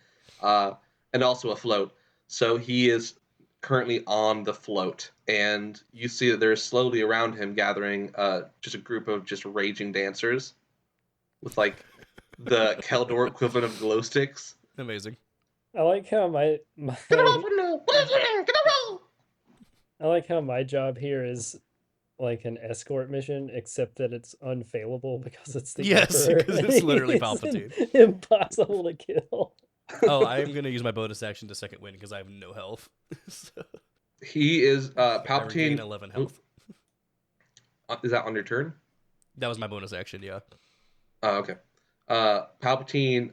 and also a float. So he is currently on the float, and you see that there's slowly around him gathering just a group of just raging dancers with like the Keldor equivalent of glow sticks. Amazing. I like how my Get off now! Get off! I like how my job here is like an escort mission, except that it's unfailable because it's the Yes, Emperor. because it's literally He's Palpatine. Impossible to kill. Oh, I am gonna use my bonus action to second win because I have no health. So He is I Palpatine. regain 11 health. Is that on your turn? That was my bonus action. Yeah. Oh, okay. Palpatine,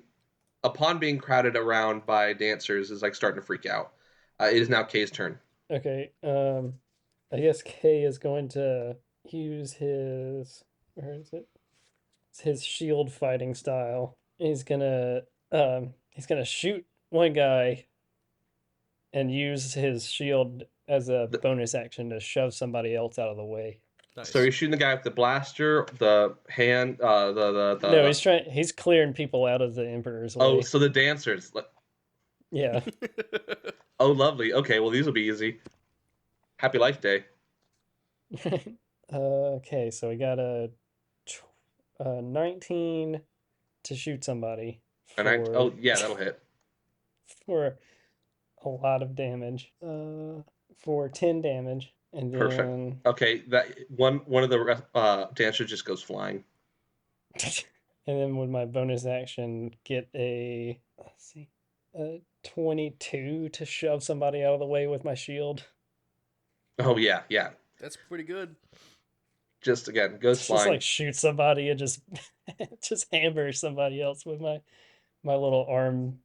upon being crowded around by dancers, is like starting to freak out. It is now Kay's turn. Okay, I guess Kay is going to use his, where is it? It's his shield fighting style. He's gonna shoot one guy and use his shield as a bonus action to shove somebody else out of the way. Nice. So you're shooting the guy with the blaster, the hand, the. No, he's clearing people out of the Emperor's way. Oh, so the dancers. Yeah. Oh, lovely. Okay, well these will be easy. Happy Life Day. Okay, so we got a 19 to shoot somebody. Oh yeah, that'll hit. For a lot of damage. For 10 damage. And then Perfect. Okay, that one of the dancers just goes flying. and then with my bonus action get a 22 to shove somebody out of the way with my shield. Oh yeah. That's pretty good. Just again goes flying. Just like shoot somebody and just just hammer somebody else with my little arm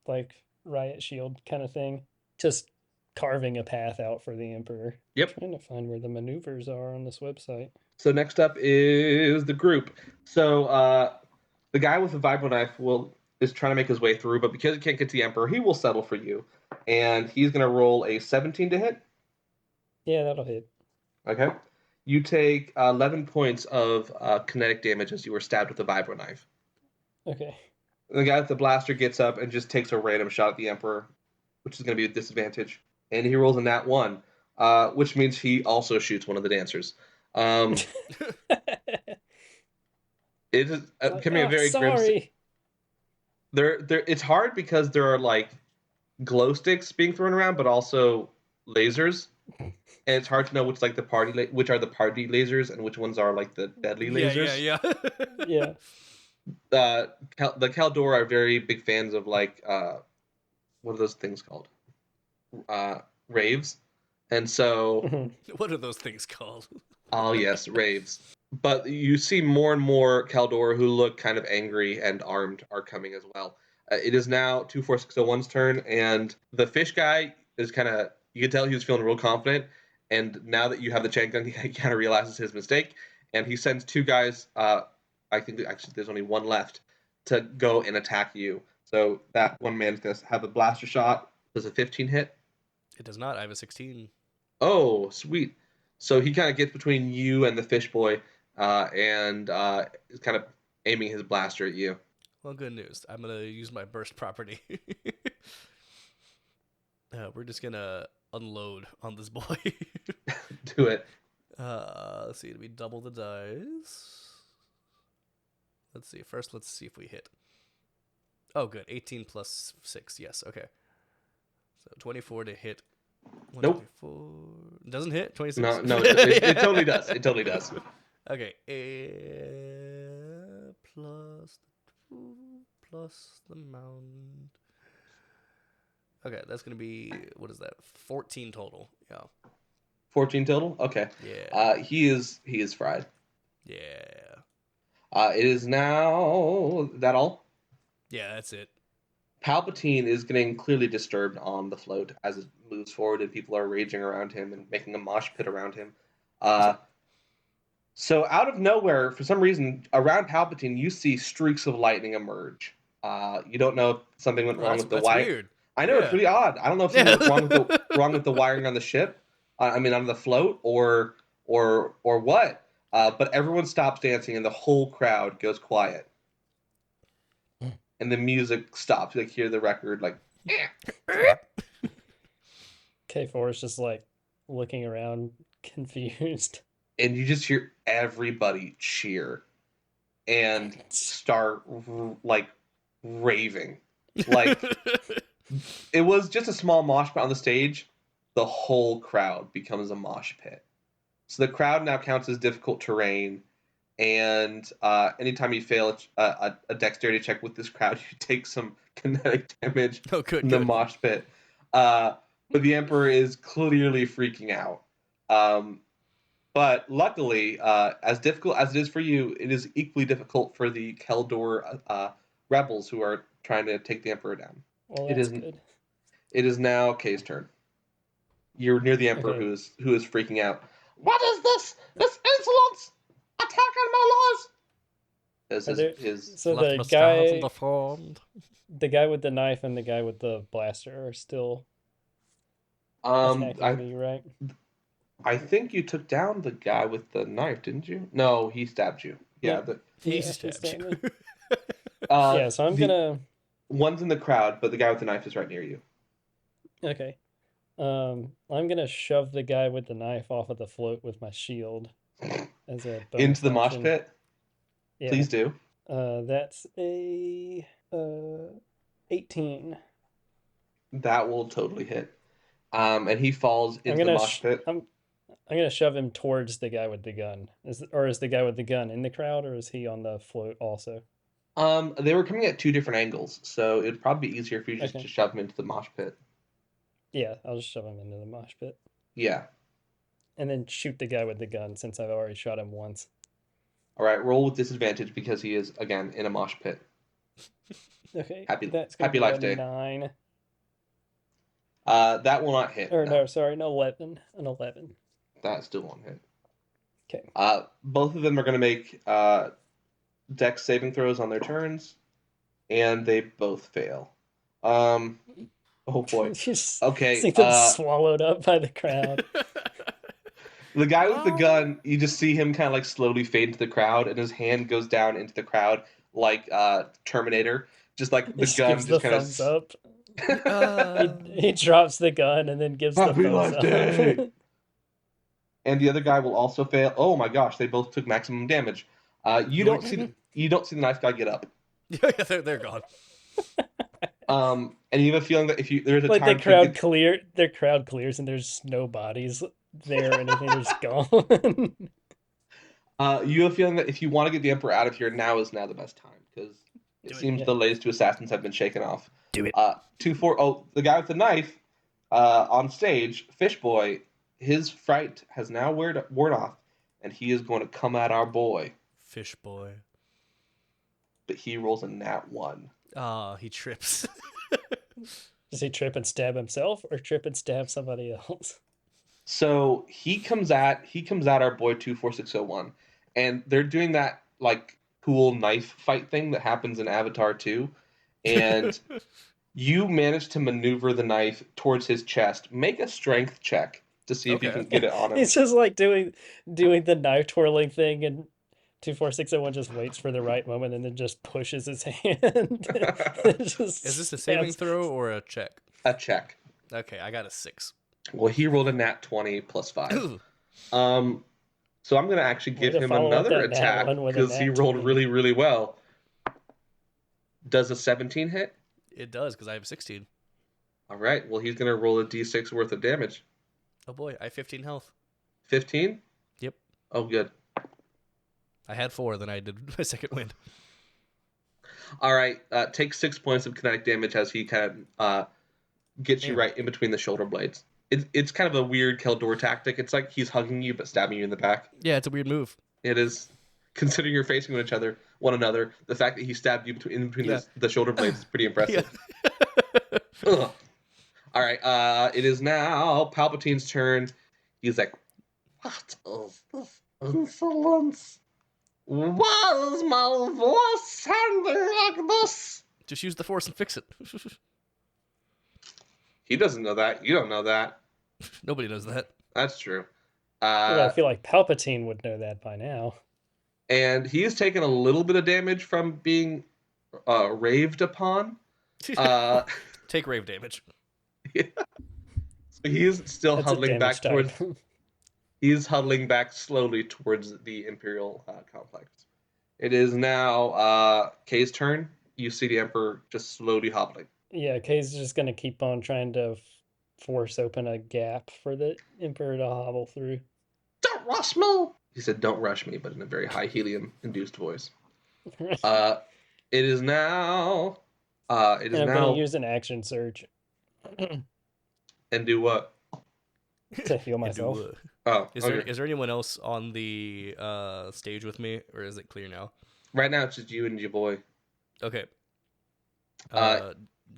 like riot shield kind of thing. Just carving a path out for the Emperor. Yep. Trying to find where the maneuvers are on this website. So next up is the group. So the guy with the vibro knife is trying to make his way through, but because he can't get to the Emperor, he will settle for you. And he's going to roll a 17 to hit. Yeah, that'll hit. Okay. You take 11 points of kinetic damage as you were stabbed with the vibro knife. Okay. The guy with the blaster gets up and just takes a random shot at the Emperor, which is going to be a disadvantage. And he rolls a nat 1, which means he also shoots one of the dancers. It is becoming a very grim. Sorry. It's hard because there are like glow sticks being thrown around, but also lasers, and it's hard to know which are the party lasers and which ones are like the deadly lasers. Yeah. The Caldor are very big fans of like what are those things called? Raves, and so What are those things called? oh yes, raves. But you see more and more Caldor who look kind of angry and armed are coming as well. It is now 24601's turn, and the fish guy is kind of, you can tell he was feeling real confident, and now that you have the chain gun, he kind of realizes his mistake, and he sends two guys, I think actually there's only one left, to go and attack you. So that one man is going to have a blaster shot. Does a 15 hit? It does not. I have a 16. Oh, sweet. So he kind of gets between you and the fish boy, and is kind of aiming his blaster at you. Well, good news. I'm going to use my burst property. We're just going to unload on this boy. Do it. Let's see. We double the dice. Let's see. First, let's see if we hit. Oh, good. 18 plus 6. Yes. Okay. So 24 to hit. Nope. 24. Doesn't hit? 26? No, it totally does. It totally does. Okay. Plus the 2 plus the mound. Okay, that's going to be, what is that? 14 total. Yeah. 14 total? Okay. Yeah. He is fried. Yeah. It is now that all? Yeah, that's it. Palpatine is getting clearly disturbed on the float as it moves forward and people are raging around him and making a mosh pit around him. So out of nowhere, for some reason, around Palpatine, you see streaks of lightning emerge. You don't know if something went wrong with the wire. Weird. I know, it's pretty odd. I don't know if something went wrong with the wiring on the ship. On the float or what. But everyone stops dancing and the whole crowd goes quiet. And the music stops. You hear the record like. K4 is just like looking around, confused. And you just hear everybody cheer and start like raving. Like it was just a small mosh pit on the stage. The whole crowd becomes a mosh pit. So the crowd now counts as difficult terrain. And anytime you fail a dexterity check with this crowd, you take some kinetic damage in the mosh pit. But the Emperor is clearly freaking out. But luckily, as difficult as it is for you, it is equally difficult for the Keldor rebels who are trying to take the Emperor down. Well, that's good. It is now Kay's turn. You're near the Emperor who is freaking out. What is this? This insolence! Attack on my laws! So the guy with the knife and the guy with the blaster are still attacking me, right? I think you took down the guy with the knife, didn't you? No, he stabbed you. Yeah, he stabbed you. Yeah, so I'm gonna. One's in the crowd, but the guy with the knife is right near you. Okay. I'm gonna shove the guy with the knife off of the float with my shield as a into the mosh pit. Yeah. Please do. That's a 18. That will totally hit. And he falls into the mosh pit. I'm gonna shove him towards the guy with the gun. Is the guy with the gun in the crowd, or is he on the float also? They were coming at two different angles, so it'd probably be easier for you just to shove him into the mosh pit. Yeah, I'll just shove him into the mosh pit. Yeah. And then shoot the guy with the gun since I've already shot him once. All right, roll with disadvantage because he is again in a mosh pit. Okay. Happy that's life day. 9. That will not hit. Or No. no, sorry, an 11. An 11. That still won't hit. Okay. Both of them are going to make dex saving throws on their turns, and they both fail. Oh boy. You just Okay. see them swallowed up by the crowd. The guy with the gun, you just see him kind of like slowly fade into the crowd, and his hand goes down into the crowd like Terminator. Just like the He gun gives just the kind of. thumbs up. He drops the gun and then gives the Happy thumbs Life up. Day! And the other guy will also fail. Oh my gosh, they both took maximum damage. You don't see the knife guy get up. Yeah, they're gone. And you have a feeling that if there's a Like time their crowd clears and there's no bodies there or anything, they're just gone. You have a feeling that if you want to get the Emperor out of here, now is the best time because it seems the latest two assassins have been shaken off. Do it. 2-4. Oh, the guy with the knife on stage, Fishboy, his fright has now worn off, and he is going to come at our boy. Fish boy. But he rolls a nat 1. Ah, he trips. Does he trip and stab himself or trip and stab somebody else? So he comes at our boy 24601, and they're doing that like cool knife fight thing that happens in Avatar 2, and you manage to maneuver the knife towards his chest. Make a strength check to see if you can get it on him. He's just like doing the knife twirling thing, and 24601 just waits for the right moment and then just pushes his hand. Is this a saving throw or a check? A check. Okay, I got a 6. Well, he rolled a nat 20 plus 5. So I'm going to actually give him another attack because he rolled really, really well. Does a 17 hit? It does because I have 16. All right. Well, he's going to roll a d6 worth of damage. Oh boy, I have 15 health. 15? Yep. Oh, good. I had 4, then I did my second wind. All right. Take 6 points of kinetic damage as he kind of gets you right in between the shoulder blades. It's kind of a weird Keldor tactic. It's like he's hugging you but stabbing you in the back. Yeah, it's a weird move. It is. Considering you're facing one another, the fact that he stabbed you in between the shoulder blades is pretty impressive. All right. It is now Palpatine's turn. He's like, "What is this insolence? Why is my voice sounding like this?" Just use the Force and fix it. He doesn't know that. You don't know that. Nobody knows that. That's true. I feel like Palpatine would know that by now. And he has taken a little bit of damage from being raved upon. Take rave damage. Yeah. So he is still That's huddling back type. He is huddling back slowly towards the Imperial complex. It is now Kay's turn. You see the Emperor just slowly hobbling. Yeah, Kay's just gonna keep on trying to force open a gap for the Emperor to hobble through. Don't rush me! He said, "Don't rush me," but in a very high helium-induced voice. It is now... I'm gonna use an action surge. And do what? To heal myself. Oh, is there anyone else on the stage with me, or is it clear now? Right now, it's just you and your boy. Okay.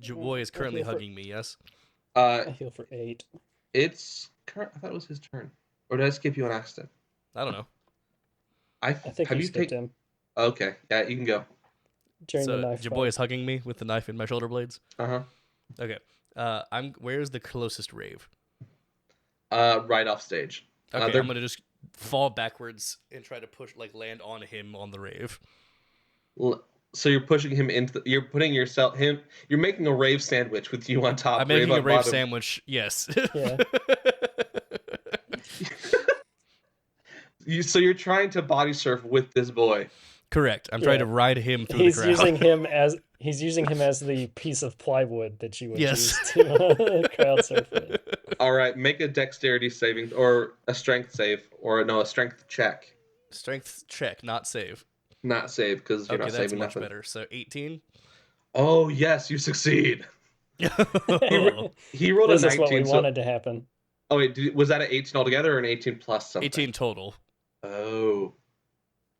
Your boy is currently hugging me. Yes. I heal for 8. I thought it was his turn, or did I skip you on accident? I don't know. I think you skipped him. Okay, yeah, you can go. During the knife your fight. boy is hugging me with the knife in my shoulder blades. Okay. Where's the closest rave? Right off stage. Okay, I'm gonna just fall backwards and try to land on him on the rave. So you're pushing him you're putting you're making a rave sandwich with you on top. I'm making a rave sandwich. Yes. Yeah. So you're trying to body surf with this boy. Correct. I'm trying to ride him through the crowd. He's using him as the piece of plywood that you would Yes. use to crowd surf with. All right, make a dexterity saving or a strength save a strength check. Strength check, not save. Not save because you're not saving that's much nothing. better. So 18. Oh yes, you succeed. He rolled This a 19. is what we wanted to happen. Oh wait, was that an 18 altogether or an 18 plus something? 18 total. Oh.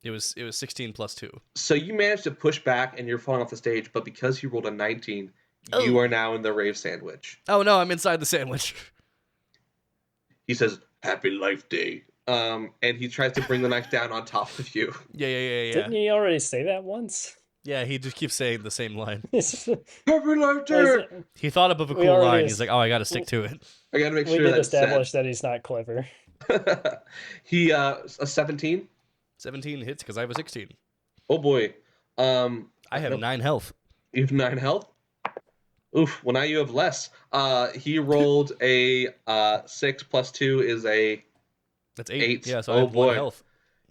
It was 16 plus 2. So you managed to push back and you're falling off the stage, but because you rolled a 19, You Oh. are now in the rave sandwich. Oh no, I'm inside the sandwich. He says, "Happy Life Day." And he tries to bring the knife down on top of you. Yeah. Didn't he already say that once? Yeah, he just keeps saying the same line. Happy Life Day. He thought up of a We cool already line. es- He's like, oh, I gotta stick to it. I gotta make we sure did that's establish that he's not clever. He a 17. 17 hits because I have a 16. Oh boy. I have Nope. 9 health. You have 9 health. Oof. Well, now you have less. He rolled a 6 plus 2 is a That's 8. 8. Yeah, so I Oh, have 1 boy. health.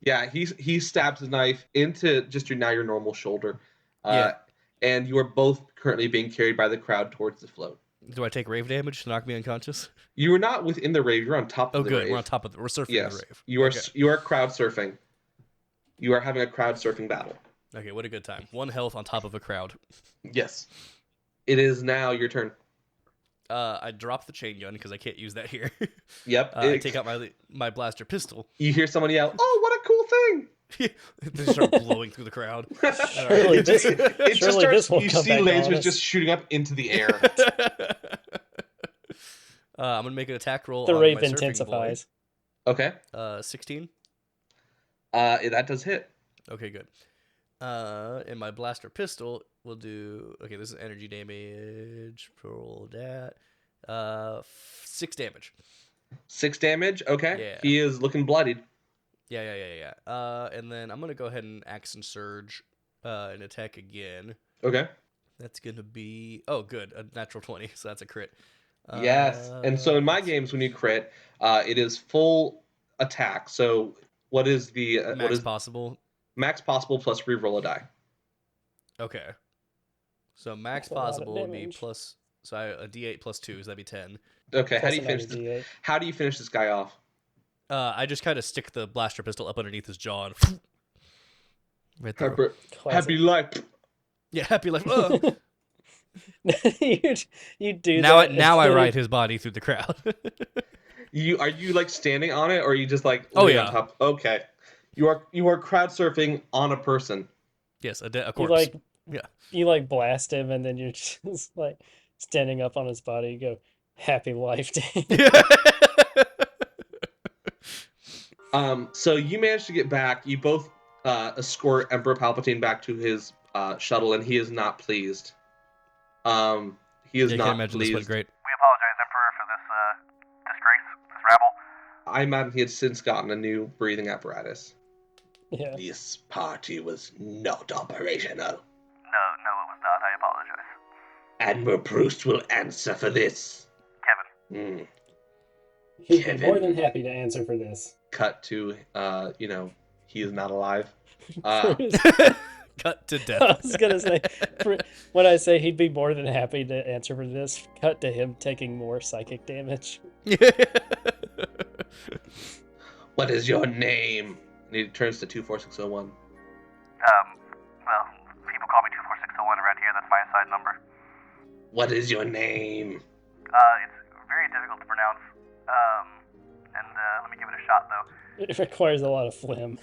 Yeah. He stabs the knife into just your normal shoulder. Yeah. And you are both currently being carried by the crowd towards the float. Do I take rave damage to knock me unconscious? You are not within the rave. You're on top Oh, of the good. rave. We're on top of we're surfing Yes. the rave. You are Okay. you are crowd surfing. You are having a crowd surfing battle. Okay, what a good time. 1 health on top of a crowd. Yes. It is now your turn. I drop the chain gun because I can't use that here. Yep. I take out my blaster pistol. You hear someone yell, "Oh, what a cool thing!" They start blowing through the crowd. Surely it just, this- it just surely starts. this won't You come see back on lasers us. just shooting up into the air. I'm gonna make an attack roll. The on rave my surfing intensifies. Okay. boy. 16. That does hit. Okay, good. And my blaster pistol will do. Okay, this is energy damage. Roll that. 6 damage. 6 damage. Okay. Yeah. He is looking bloodied. Yeah. And then I'm gonna go ahead and action surge, and attack again. Okay. That's gonna be good, a natural 20, so that's a crit. Yes. And so in my games, when you crit, it is full attack. So what is the max what is possible. max possible plus reroll a die? Okay. So max That's a lot of possible would be damage. plus. So a D8 plus 2, so that'd be 10. Okay. How Plus do you finish another this? D8. How do you finish this guy off? I just kind of stick the blaster pistol up underneath his jaw and right there. Happy Classic. life. Yeah, happy life. Ugh. you do now that. now I instead of- ride his body through the crowd. Are you like standing on it, or are you just like Oh, laying yeah. on top? Okay. You are crowd surfing on a person. Yes, a You corpse. like Yeah. you like blast him, and then you're just like standing up on his body. You go, "Happy Life Day." So you managed to get back. You both escort Emperor Palpatine back to his shuttle, and he is not pleased. He is I not can't imagine this went pleased. great. We apologize, Emperor, for this disgrace, this rabble. I imagine he had since gotten a new breathing apparatus. Yeah. This party was not operational. No, it was not. I apologize. Admiral Proust will answer for this. Kevin. Hmm. He'd be Kevin. more than happy to answer for this. Cut to, he is not alive. Uh, Cut to I death. was gonna say, when I say he'd be more than happy to answer for this, cut to him taking more psychic damage. what is your name? And he turns to 24601. Well, people call me 24601 around here. That's my assigned number. What is your name? It's very difficult to pronounce. And let me give it a shot, though. It requires a lot of phlegm.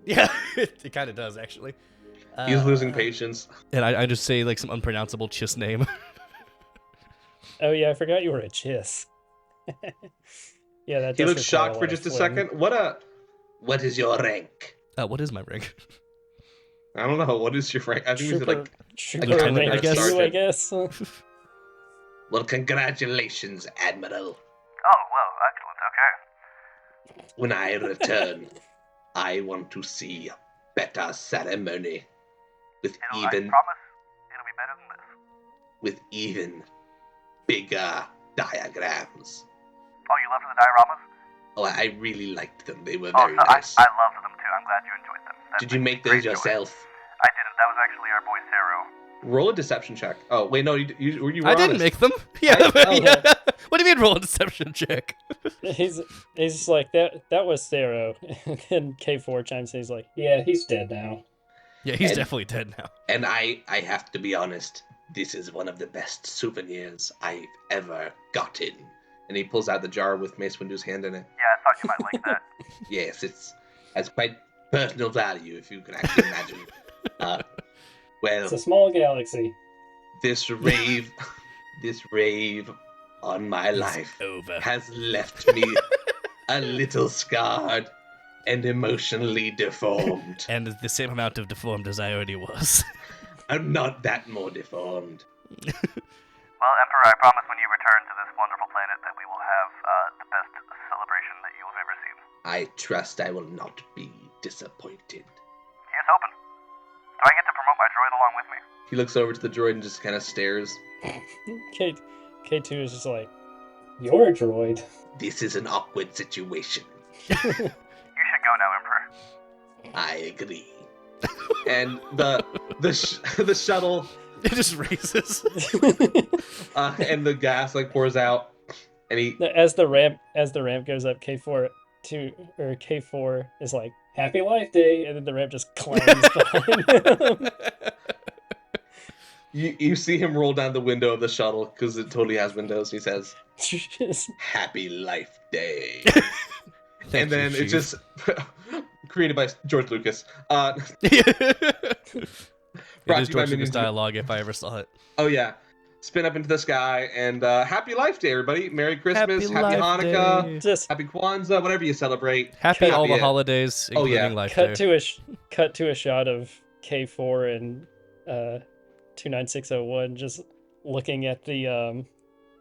Yeah, it kind of does actually. He's losing patience. And I just say like some unpronounceable chiss name. Oh yeah, I forgot you were a chiss. Yeah, that. He does looks require shocked lot for of just a phlegm. second. What is your rank? What is my rank? I don't know. What is your rank? I think he's like, Trooper Lieutenant, rank I guess. 2, I guess. well, congratulations, Admiral. Oh, well, excellent. Okay. When I return, I want to see a better ceremony with I even promise it'll be better than this. with even bigger diagrams. Oh, you loved the dioramas? Oh, I really liked them. They were Oh, very so nice. I loved them too. I'm glad you enjoyed them. That Did you brings make me those great joy. yourself? I didn't. That was actually our boy Zero. Roll a deception check. Oh wait, no, you were I didn't honest. make them. Yeah, oh, yeah. What do you mean roll a deception check? He's just like that. That was Thero, and then K4 chimes in. He's like, Yeah, he's dead now. Yeah, he's And- definitely dead now. And I have to be honest. This is one of the best souvenirs I've ever gotten. And he pulls out the jar with Mace Windu's hand in it. Yeah, I thought you might like that. Yes, has quite personal value, if you can actually imagine. Well, It's a small galaxy. This rave, this rave on my life over. has left me a little scarred and emotionally deformed. And the same amount of deformed as I already was. I'm not that more deformed. Well, Emperor, I promise when you return to this wonderful planet that we will have the best celebration that you have ever seen. I trust I will not be disappointed. Here's hoping. Do I get to promote my droid along with me? He looks over to the droid and just kind of stares. K2 is just like, you're a droid. This is an awkward situation. You should go now, Emperor. I agree. And the shuttle It just raises. and the gas like pours out, and he As the ramp goes up, K4 is like, Happy Life Day, and then the ramp just clangs behind him. you see him roll down the window of the shuttle because it totally has windows. He says, Just- "Happy Life Day," Thank and then you, it's just created by George Lucas. It Brought is to you by George Lucas Minions. dialogue if I ever saw it. Oh yeah, spin up into the sky and Happy Life Day, everybody! Merry Christmas, Happy Life Hanukkah, Day. just Happy Kwanzaa, whatever you celebrate. Happy all the it. holidays, Oh, including yeah. Life cut Day. to a shot of K4 and 29601 just looking at the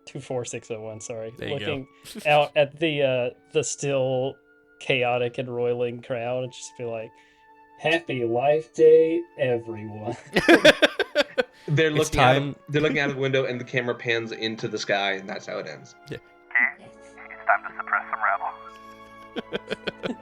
24601. Sorry, There you looking out at the still chaotic and roiling crowd and just be like, Happy Life Day, everyone. They're It's looking out. time. They're looking out of the window, and the camera pans into the sky, and that's how it ends. Key, it's time to suppress some rabble.